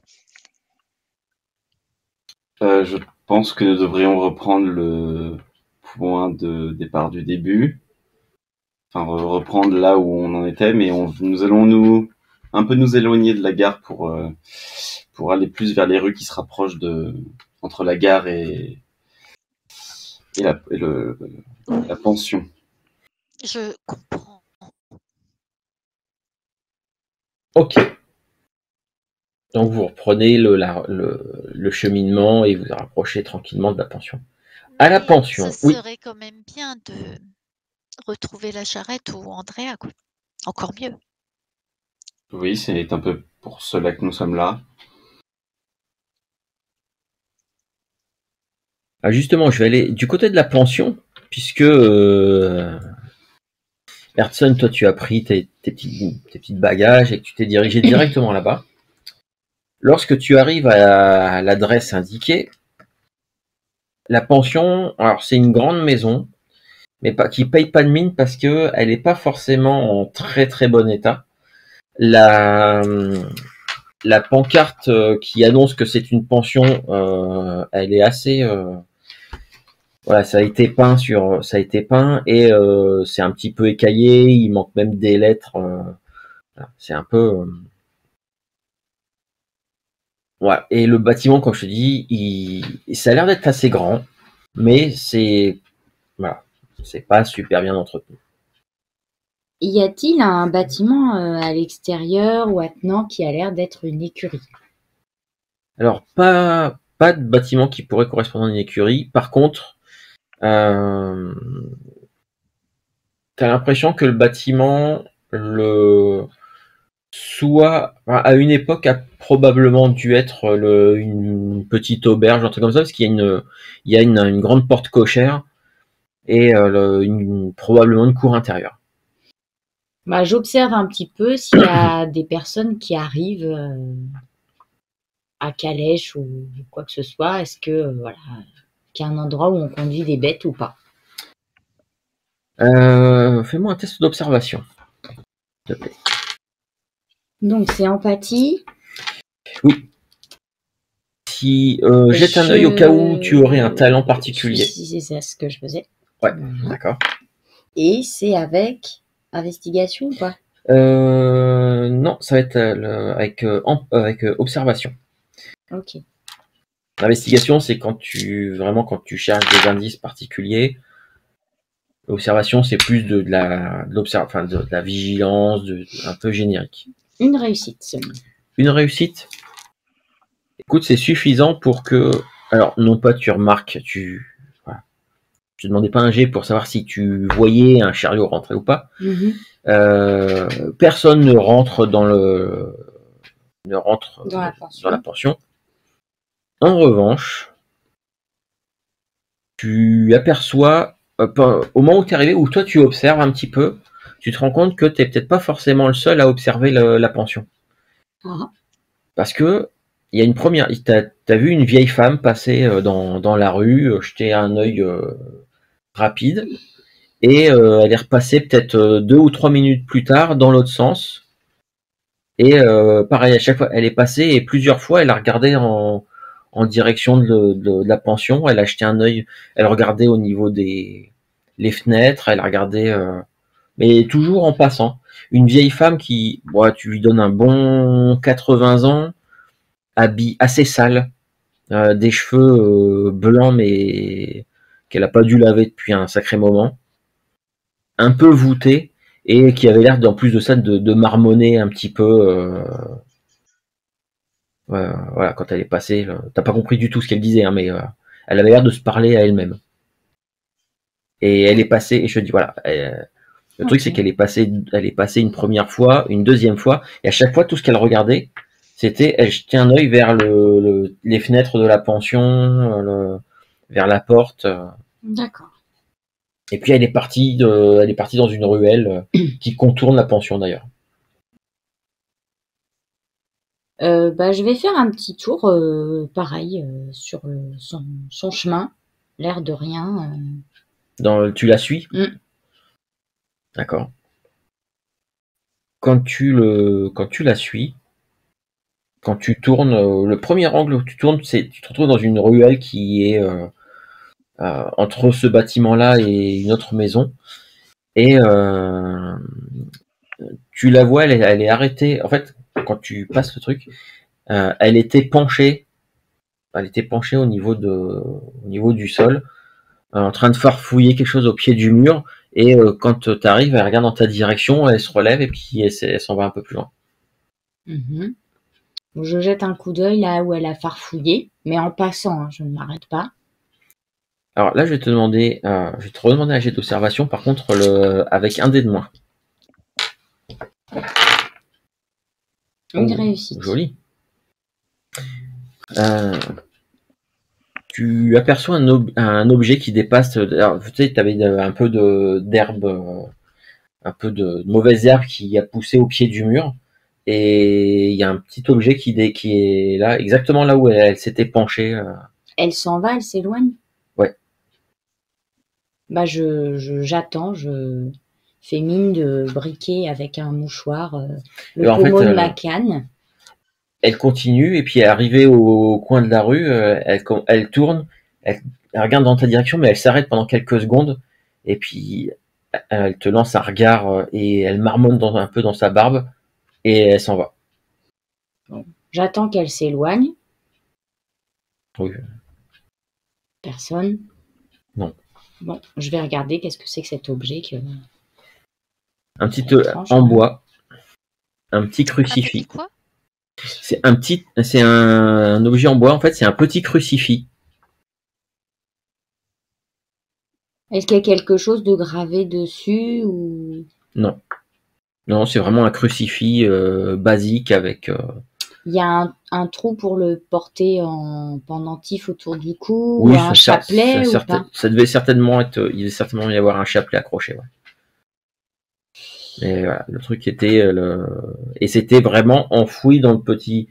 Je pense que nous devrions reprendre le point de départ du début. Enfin, reprendre là où on en était, mais nous allons un peu nous éloigner de la gare pour aller plus vers les rues qui se rapprochent entre la gare et la pension. Je comprends. Ok. Donc vous reprenez le cheminement et vous rapprochez tranquillement de la pension. À la pension, ce serait quand même bien de retrouver la charrette ou Andrea, quoi. Encore mieux. Oui, c'est un peu pour cela que nous sommes là. Ah justement, je vais aller du côté de la pension, puisque Hertzon, toi tu as pris tes petits bagages et que tu t'es dirigé directement là-bas. Lorsque tu arrives à l'adresse indiquée, la pension, alors c'est une grande maison, mais qui paye pas de mine parce que elle n'est pas forcément en très très bon état. La pancarte qui annonce que c'est une pension, elle est assez voilà, ça a été peint et c'est un petit peu écaillé, il manque même des lettres, voilà, c'est un peu ouais. Et le bâtiment, comme je te dis, ça a l'air d'être assez grand, mais voilà, c'est pas super bien entretenu. Y a-t-il un bâtiment à l'extérieur ou attenant qui a l'air d'être une écurie? Alors pas de bâtiment qui pourrait correspondre à une écurie. Par contre, t'as l'impression que le bâtiment, soit à une époque a probablement dû être une petite auberge, un truc comme ça, parce qu'il y a une grande porte cochère et probablement une cour intérieure. Bah, j'observe un petit peu s'il y a des personnes qui arrivent à calèche ou quoi que ce soit. Est-ce que voilà, qu'il y a un endroit où on conduit des bêtes ou pas? Fais-moi un test d'observation. te plaît. Donc, c'est empathie. Oui. Si jette un œil au cas où tu aurais un talent particulier. Si c'est ce que je faisais. Ouais, d'accord. Et c'est avec investigation ou pas? Non, ça va être avec observation. Ok. L'investigation, c'est quand tu cherches des indices particuliers. L'observation, c'est plus de la vigilance, un peu générique. Une réussite. Une réussite. Écoute, c'est suffisant pour que, alors non pas tu remarques, voilà. Je te demandais pas un jet pour savoir si tu voyais un chariot rentrer ou pas. Personne ne rentre dans la pension. En revanche, tu aperçois, au moment où tu es arrivé, où toi tu observes un petit peu, tu te rends compte que tu n'es peut-être pas forcément le seul à observer la pension. Parce que il y a une première, t'as vu une vieille femme passer dans la rue, jeter un œil rapide, et elle est repassée peut-être 2 ou 3 minutes plus tard dans l'autre sens. Et pareil, à chaque fois, elle est passée et plusieurs fois, elle a regardé en direction de la pension. Elle a jeté un œil, elle regardait au niveau les fenêtres, elle regardait, mais toujours en passant. Une vieille femme qui, tu lui donnes un bon 80 ans, habit assez sale, des cheveux blancs mais qu'elle a pas dû laver depuis un sacré moment, un peu voûtée et qui avait l'air en plus de ça de marmonner un petit peu. Voilà, quand elle est passée, t'as pas compris du tout ce qu'elle disait, hein, mais elle avait l'air de se parler à elle-même. Et elle est passée, et je te dis voilà. Le truc c'est qu'elle est passée une première fois, une deuxième fois, et à chaque fois tout ce qu'elle regardait, c'était elle jetait un œil vers les fenêtres de la pension, vers la porte. D'accord. Et puis elle est partie dans une ruelle qui contourne la pension d'ailleurs. Je vais faire un petit tour, pareil, sur son chemin. L'air de rien. Tu la suis? D'accord. Quand tu la suis, quand tu tournes, le premier angle où tu tournes, tu te retrouves dans une ruelle qui est entre ce bâtiment-là et une autre maison. Et tu la vois, elle est arrêtée. En fait, quand tu passes le truc, elle était penchée au niveau du sol, en train de farfouiller quelque chose au pied du mur. Et quand tu arrives, elle regarde dans ta direction, elle se relève et puis elle s'en va un peu plus loin. Je jette un coup d'œil là où elle a farfouillé, mais en passant, je ne m'arrête pas. Alors là, je vais te redemander un jet d'observation, par contre, avec un dé de moins. Une réussite. Joli. Tu aperçois un objet qui dépasse. Alors, tu sais, tu avais un peu d'herbe, un peu de mauvaise herbe qui a poussé au pied du mur. Et il y a un petit objet qui est là, exactement là où elle s'était penchée. Elle s'en va, elle s'éloigne? Ouais. J'attends, je fais mine de briquer avec un mouchoir le pommeau de ma canne. Elle continue et puis arrivée au coin de la rue, elle tourne, elle regarde dans ta direction, mais elle s'arrête pendant quelques secondes et puis elle te lance un regard et elle marmonne un peu dans sa barbe et elle s'en va. Bon. J'attends qu'elle s'éloigne. Oui. Personne? Non. Bon, je vais regarder qu'est-ce que c'est que cet objet. Un petit en bois, un petit crucifix. Quoi? C'est un objet en bois, en fait, c'est un petit crucifix. Est-ce qu'il y a quelque chose de gravé dessus ou... Non. Non, c'est vraiment un crucifix basique avec... Il y a un trou pour le porter en pendentif autour du cou, oui, ou un chapelet ou pas? Ça devait certainement il devait certainement y avoir un chapelet accroché, ouais. Et voilà, le truc était et c'était vraiment enfoui dans le petit.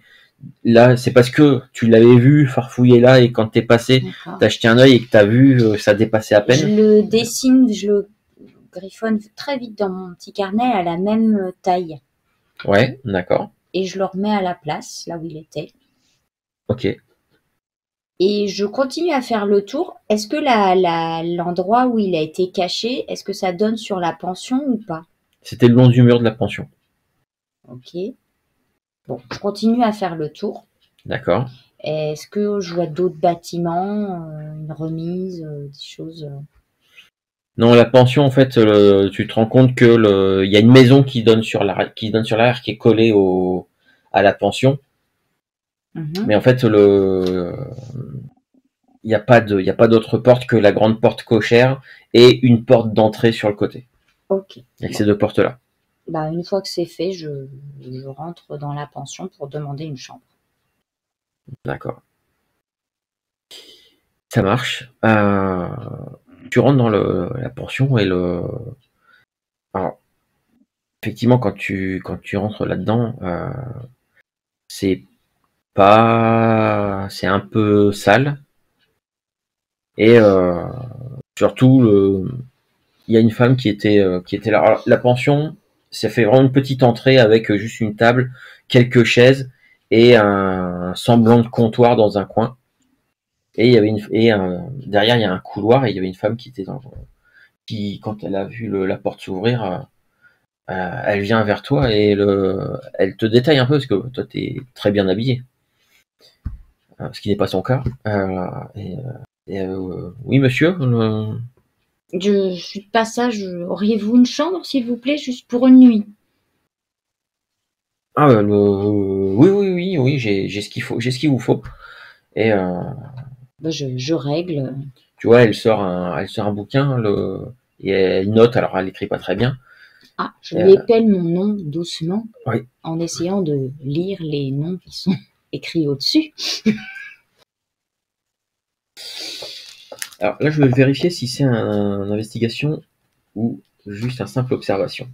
Là, c'est parce que tu l'avais vu farfouiller là et quand t'es passé, t'as jeté un œil et que t'as vu ça dépassait à peine. Je le dessine, je le griffonne très vite dans mon petit carnet à la même taille. Ouais, d'accord. Et je le remets à la place, là où il était. Ok. Et je continue à faire le tour. Est-ce que l'endroit où il a été caché, est-ce que ça donne sur la pension ou pas? C'était le long du mur de la pension. Ok. Bon, je continue à faire le tour. D'accord. Est-ce que je vois d'autres bâtiments, une remise, des choses Non, la pension, en fait, tu te rends compte que il y a une maison qui donne sur l'arrière, qui est collée à la pension. Mais en fait, il y a pas d'autre porte que la grande porte cochère et une porte d'entrée sur le côté. Ok. Avec ces deux portes-là. Bah, une fois que c'est fait, je rentre dans la pension pour demander une chambre. D'accord. Ça marche. Tu rentres dans la pension et alors, effectivement, quand tu rentres là-dedans, c'est c'est un peu sale et surtout il y a une femme qui était là. Alors, la pension, ça fait vraiment une petite entrée avec juste une table, quelques chaises et un semblant de comptoir dans un coin. Et il y avait derrière il y a un couloir et il y avait une femme qui quand elle a vu la porte s'ouvrir, elle vient vers toi et elle te détaille un peu parce que toi t'es très bien habillé, ce qui n'est pas son cas. Oui monsieur, Je suis de passage. Auriez-vous une chambre, s'il vous plaît, juste pour une nuit? oui, j'ai ce qu'il faut, j'ai ce qu'il vous faut. Et Bah, je règle. tu vois, elle sort un bouquin, et elle note. Alors elle écrit pas très bien. Ah, je lui épelle mon nom doucement, Oui. en essayant de lire les noms qui sont écrits au-dessus. Alors là, je vais vérifier si c'est un investigation ou juste un simple observation.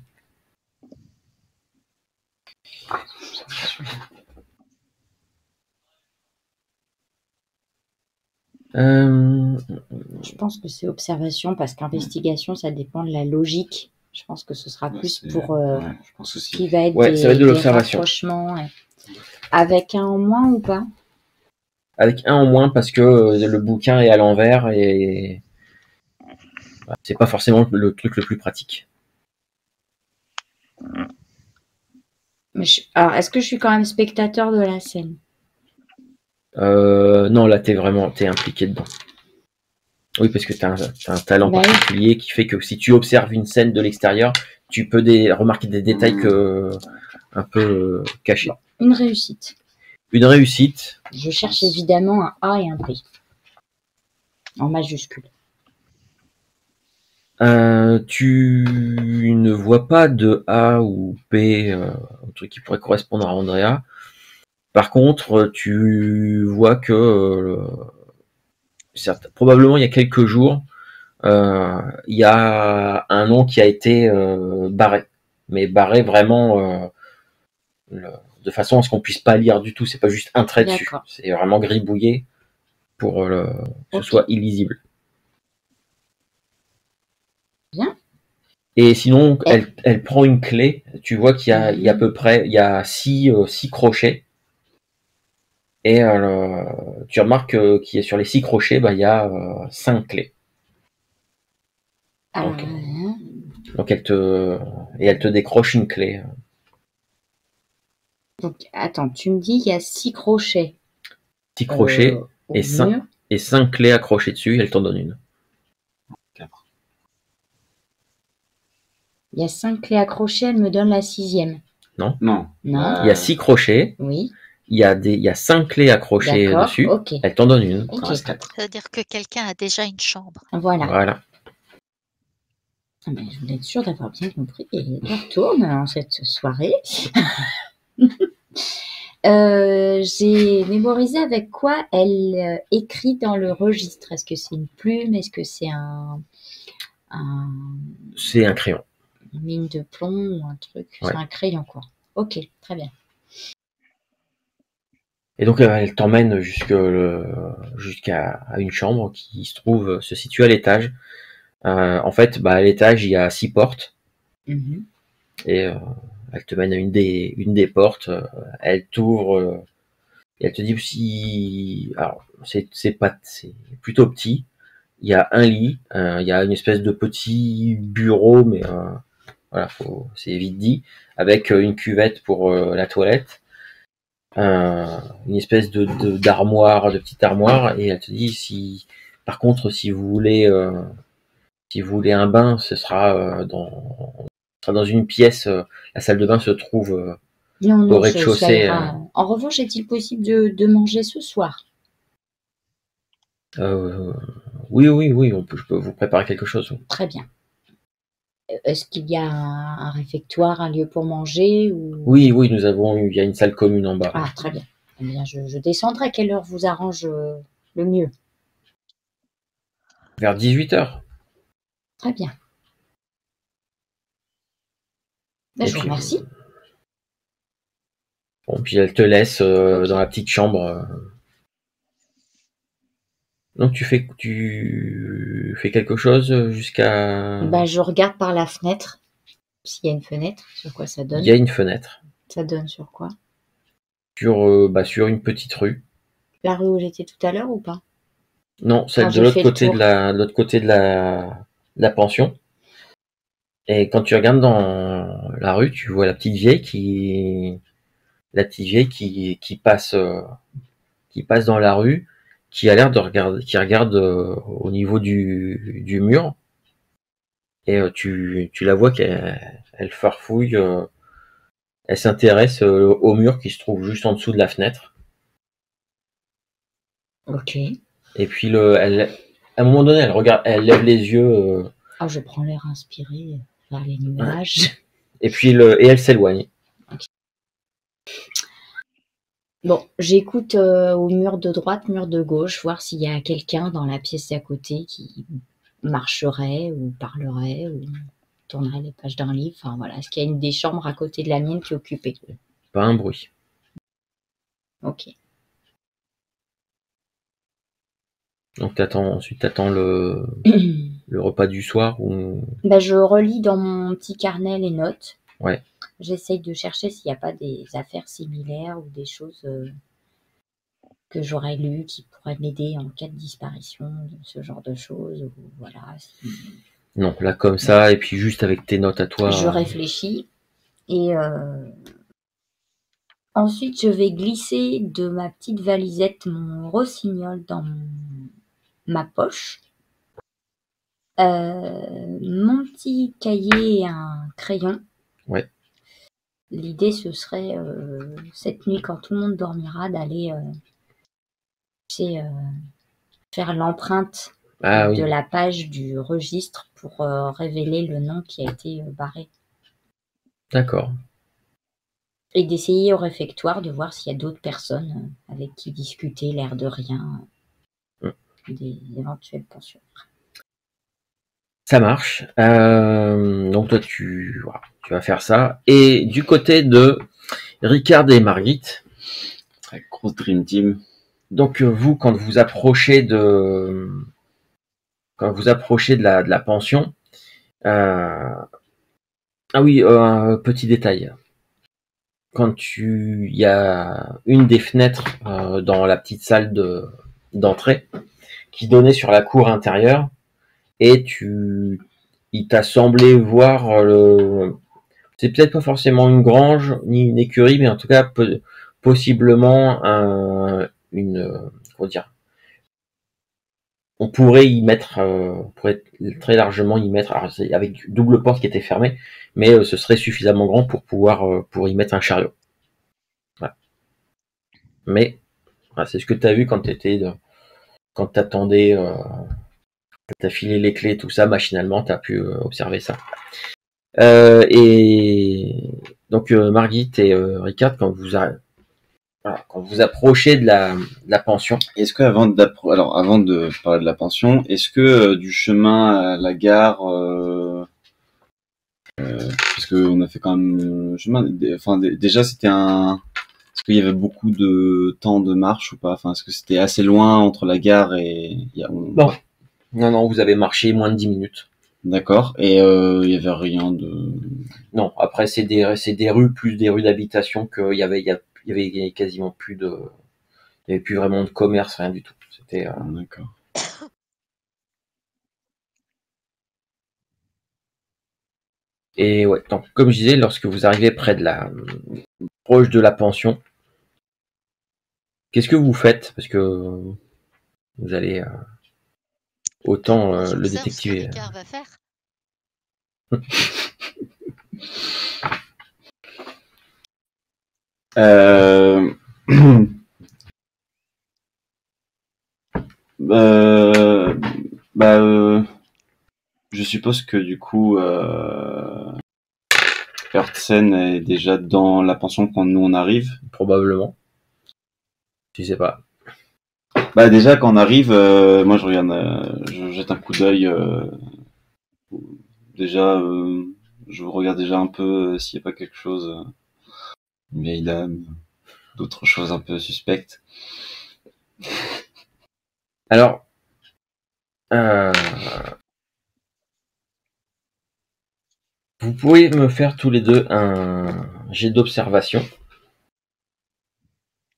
Je pense que c'est observation parce qu'investigation, ça dépend de la logique. Je pense que ce sera plus pour je pense aussi. qui va être ça va être de des l'observation. rapprochements. Avec un en moins ou pas? Avec un en moins parce que le bouquin est à l'envers et c'est pas forcément le truc le plus pratique. Mais alors, est-ce que je suis quand même spectateur de la scène? Non, là t'es impliqué dedans. Oui, parce que t'as un talent particulier qui fait que si tu observes une scène de l'extérieur, tu peux remarquer des détails un peu cachés. Bon, une réussite. Une réussite. Je cherche évidemment un A et un B. En majuscule. Tu ne vois pas de A ou B, un truc qui pourrait correspondre à Andrea. Par contre, tu vois que probablement il y a quelques jours, il y a un nom qui a été barré. Mais barré vraiment de façon à ce qu'on puisse pas lire du tout. C'est pas juste un trait dessus. C'est vraiment gribouillé pour que ce soit illisible. Bien. Et sinon, elle prend une clé. Tu vois qu'il y a à peu près 6 crochets. Et tu remarques qu'il y a sur les 6 crochets, il y a 5 clés. Donc elle te décroche une clé. Donc attends, tu me dis qu'il y a 6 crochets. 6 crochets et 5 clés accrochées dessus, elle t'en donne une. Il y a 5 clés accrochées, elle me donne la 6e. Non. Il y a 6 crochets. Oui. Il y a 5 clés accrochées dessus. Okay. Elle t'en donne une. Okay. Ça veut dire que quelqu'un a déjà une chambre. Voilà. Ah ben, je voulais être sûre d'avoir bien compris. Et on retourne en cette soirée. J'ai mémorisé avec quoi elle écrit dans le registre. Est-ce que c'est une plume? Est-ce que c'est C'est un crayon. Une mine de plomb ou un truc? Ouais. C'est un crayon, quoi. Ok, très bien. Et donc elle t'emmène jusqu'à une chambre qui se situe à l'étage. En fait, à l'étage, il y a 6 portes Mhm. et elle te mène à une des portes. Elle t'ouvre et elle te dit si, alors c'est plutôt petit. Il y a un lit, il y a une espèce de petit bureau, mais voilà, c'est vite dit, avec une cuvette pour la toilette, une espèce d'armoire, de petite armoire, et elle te dit si, par contre, si vous voulez un bain, ce sera dans une pièce. La salle de bain se trouve Non, au non, ça rez-de-chaussée. ira. En revanche, est-il possible de manger ce soir? Oui, je peux vous préparer quelque chose. Très bien. Est-ce qu'il y a un réfectoire, un lieu pour manger ou... Oui, il y a une salle commune en bas. Ah, très bien. Eh bien, je descendrai. Quelle heure vous arrange le mieux? Vers 18h. Très bien. Ben, Et je vous puis, remercie. Bon, puis elle te laisse Ok. dans la petite chambre. Donc tu fais quelque chose jusqu'à... Ben, je regarde par la fenêtre. S'il y a une fenêtre, sur quoi ça Il donne? y a une fenêtre Ça donne sur quoi? sur une petite rue. La rue où j'étais tout à l'heure ou pas? Non, celle Quand de j'ai l'autre fait le côté tour. de l'autre côté de la pension. Et quand tu regardes dans la rue, tu vois la petite vieille qui passe dans la rue, qui a l'air qui regarde au niveau du mur. Et tu la vois qu'elle farfouille, elle s'intéresse au mur qui se trouve juste en dessous de la fenêtre. Ok. Et puis à un moment donné, elle lève les yeux, Ah, je prends l'air inspiré vers les nuages. et puis et elle s'éloigne. Bon, j'écoute au mur de droite, mur de gauche, voir s'il y a quelqu'un dans la pièce d'à côté qui marcherait ou parlerait ou tournerait les pages d'un livre. Enfin voilà, est-ce qu'il y a une des chambres à côté de la mienne qui est occupée? Pas un bruit. Ok. Donc ensuite t'attends le repas du soir ou... Ben, je relis dans mon petit carnet les notes. Ouais. J'essaye de chercher s'il n'y a pas des affaires similaires ou des choses que j'aurais lues qui pourraient m'aider en cas de disparition, ce genre de choses. Ou voilà. Non, là comme ça, et puis juste avec tes notes à toi. Je réfléchis et ensuite je vais glisser de ma petite valisette mon rossignol dans ma poche. Mon petit cahier et un crayon. Ouais. L'idée, ce serait, cette nuit, quand tout le monde dormira, d'aller faire l'empreinte Ah oui. de la page du registre pour révéler le nom qui a été barré. D'accord. Et d'essayer au réfectoire de voir s'il y a d'autres personnes avec qui discuter, l'air de rien, des éventuels pensionnaires. Ça marche. Donc toi voilà, tu vas faire ça. Et du côté de Ricard et Margit, Très grosse dream team. donc vous, quand vous approchez de la pension, ah oui, un petit détail. Il y a une des fenêtres dans la petite salle d'entrée qui donnait sur la cour intérieure, et il t'a semblé voir c'est peut-être pas forcément une grange ni une écurie, mais en tout cas possiblement comment dire, on pourrait y mettre, on pourrait très largement y mettre, alors avec double porte qui était fermée, mais ce serait suffisamment grand pour pouvoir pour y mettre un chariot. Voilà. Mais voilà, c'est ce que tu as vu quand t'attendais, t'as filé les clés, tout ça, machinalement, t'as pu observer ça. Et donc Margit et Ricard, quand vous approchez de la pension. Est-ce que avant de parler de la pension, est-ce que du chemin à la gare, parce que on a fait quand même le chemin, déjà c'était est-ce qu'il y avait beaucoup de temps de marche ou pas? Enfin, est-ce que c'était assez loin entre la gare et Non, vous avez marché moins de 10 minutes. D'accord. Et il y avait rien de. Non, après c'est des rues plus des rues d'habitation qu'il y avait quasiment plus de il y avait plus vraiment de commerce, rien du tout. C'était D'accord. et ouais, donc comme je disais, lorsque vous arrivez proche de la pension, qu'est-ce que vous faites? Parce que vous allez autant le J'observe ce que détectiver. Ricard va faire. Euh... bah, je suppose que du coup, Hertzen est déjà dans la pension quand nous on arrive. Probablement. Je sais pas. Bah déjà quand on arrive, moi je regarde, je jette un coup d'œil. Déjà, je regarde déjà un peu s'il n'y a pas quelque chose, une vieille dame, d'autres choses un peu suspectes. Alors, vous pouvez me faire tous les deux un jet d'observation.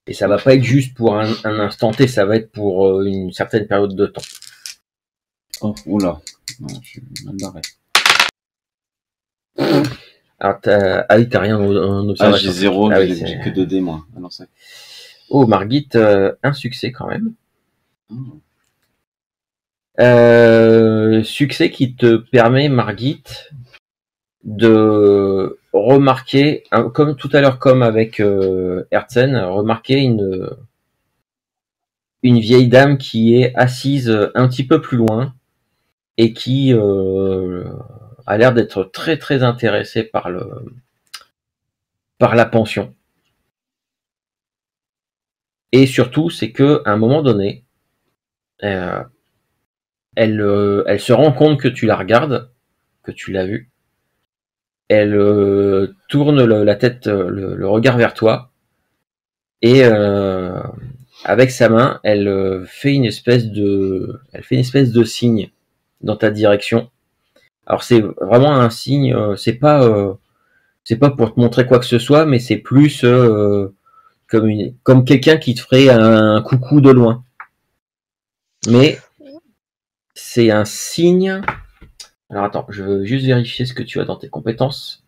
Et ça va pas être juste pour un instant T, ça va être pour une certaine période de temps. Oh, oula, non, je suis mal barré. Alors, t'as rien en Ah, observation. j'ai 0, Ah oui, j'ai que 2 dés moi. Alors, ça... Oh, Margit, un succès quand même. Oh. Succès qui te permet, Margit, de remarquer, comme tout à l'heure, comme avec Hertzen, remarquer une vieille dame qui est assise un petit peu plus loin et qui a l'air d'être très très intéressée par la pension. Et surtout, c'est que à un moment donné, elle se rend compte que tu la regardes, que tu l'as vue. Elle tourne la tête, le regard vers toi, et avec sa main, elle fait une espèce de signe dans ta direction. Alors c'est vraiment un signe, c'est pas pour te montrer quoi que ce soit, mais c'est plus comme quelqu'un qui te ferait un coucou de loin. Mais c'est un signe. Alors attends, je veux juste vérifier ce que tu as dans tes compétences.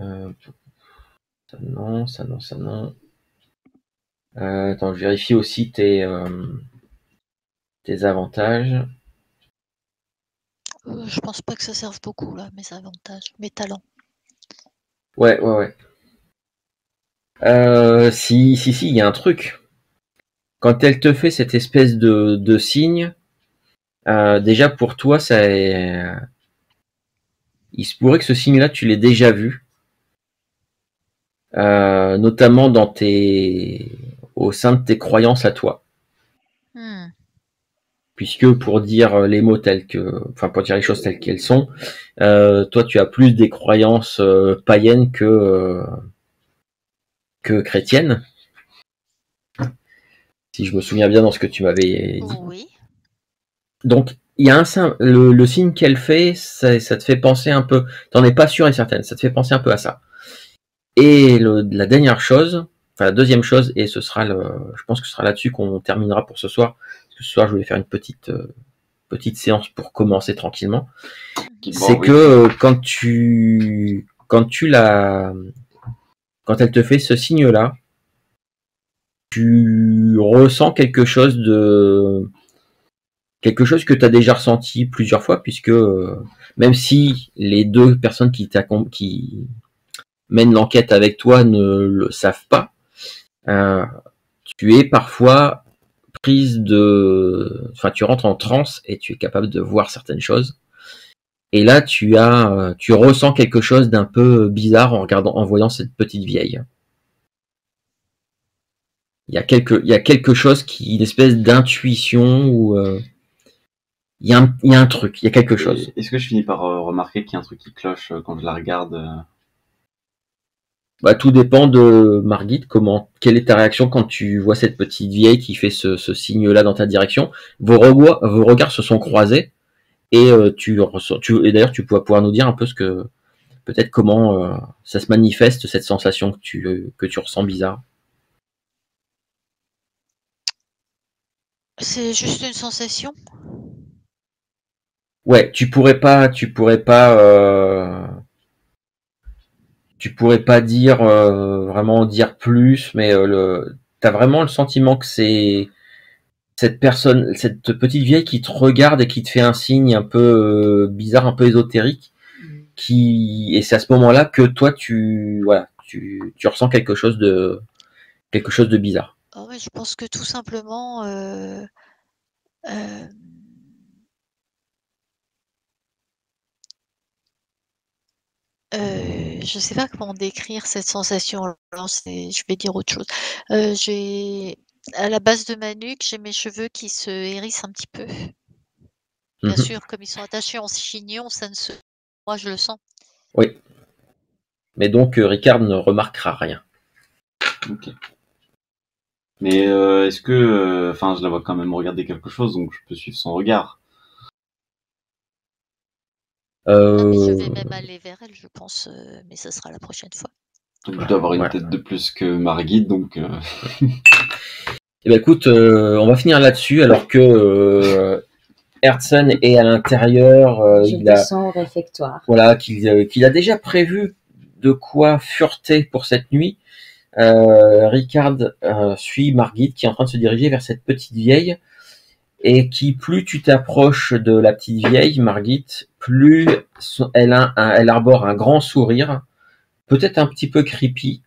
Euh, ça non, ça non, ça non. Attends, je vérifie aussi tes avantages. Je pense pas que ça serve beaucoup, là, mes avantages, mes talents. Ouais. Si, il y a un truc. Quand elle te fait cette espèce de signe, déjà pour toi, il se pourrait que ce signe-là, tu l'aies déjà vu, notamment au sein de tes croyances à toi. Puisque pour dire les mots pour dire les choses telles qu'elles sont, toi tu as plus des croyances païennes que chrétiennes. Si je me souviens bien dans ce que tu m'avais dit. Oui. Donc il y a le signe qu'elle fait, ça te fait penser un peu. T'en es pas sûr et certaine, ça te fait penser un peu à ça. Et la dernière chose, enfin la deuxième chose, et je pense que ce sera là-dessus qu'on terminera pour ce soir. Parce que ce soir je voulais faire une petite séance pour commencer tranquillement. C'est que quand elle te fait ce signe-là, tu ressens quelque chose que tu as déjà ressenti plusieurs fois, puisque même si les deux personnes qui mènent l'enquête avec toi ne le savent pas, tu es parfois tu rentres en transe et tu es capable de voir certaines choses. Et là, tu ressens quelque chose d'un peu bizarre en voyant cette petite vieille. Il y a quelque chose une espèce d'intuition ou Il y a un truc, il y a quelque chose. Est-ce que je finis par remarquer qu'il y a un truc qui cloche quand je la regarde Bah, tout dépend de Margit, quelle est ta réaction quand tu vois cette petite vieille qui fait ce signe-là dans ta direction. Vos regards se sont croisés et et d'ailleurs tu pourras pouvoir nous dire un peu peut-être comment ça se manifeste cette sensation que tu ressens bizarre. C'est juste une sensation. Ouais, tu pourrais pas dire vraiment dire plus, mais t'as vraiment le sentiment que c'est cette personne, cette petite vieille qui te regarde et qui te fait un signe un peu bizarre, un peu ésotérique, et c'est à ce moment-là que toi tu ressens quelque chose de bizarre. Ah ouais, je pense que tout simplement, je sais pas comment décrire cette sensation-là, je vais dire autre chose. J'ai à la base de ma nuque, j'ai mes cheveux qui se hérissent un petit peu. Bien sûr, comme ils sont attachés en chignon, ça ne se moi je le sens. Oui. Mais donc Ricard ne remarquera rien. Ok. Mais est-ce que, enfin, je la vois quand même regarder quelque chose, donc je peux suivre son regard. Non, mais je vais même aller vers elle, je pense, mais ce sera la prochaine fois. Donc je dois avoir une tête de plus que Margit, donc. Eh ben écoute, on va finir là-dessus alors que Hertzen est à l'intérieur. Je descends au réfectoire. Voilà, qu'il a déjà prévu de quoi fureter pour cette nuit. Ricard suit Margit qui est en train de se diriger vers cette petite vieille et qui, plus tu t'approches de la petite vieille, Margit, plus elle arbore un grand sourire, peut-être un petit peu creepy,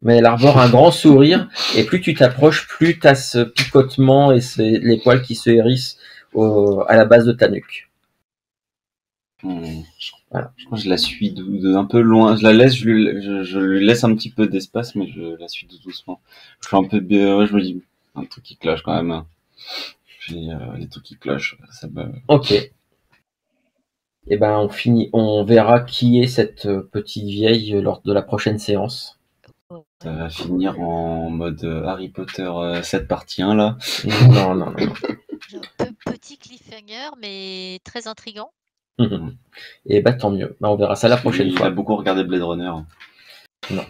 mais elle arbore un grand sourire, et plus tu t'approches, plus tu as ce picotement et les poils qui se hérissent à la base de ta nuque. Voilà. Je crois que je la suis de un peu loin. Je la laisse, je lui laisse un petit peu d'espace, mais je la suis doucement. Je suis un peu, ouais, je me dis, un truc qui cloche quand même. Les trucs qui clochent, ça me... Ok. Eh ben, on verra qui est cette petite vieille lors de la prochaine séance. Ça va finir en mode Harry Potter 7 partie 1, là. Non. Petit cliffhanger, mais très intriguant. Et bah tant mieux. On verra ça la prochaine fois. Il a beaucoup regardé Blade Runner. Non.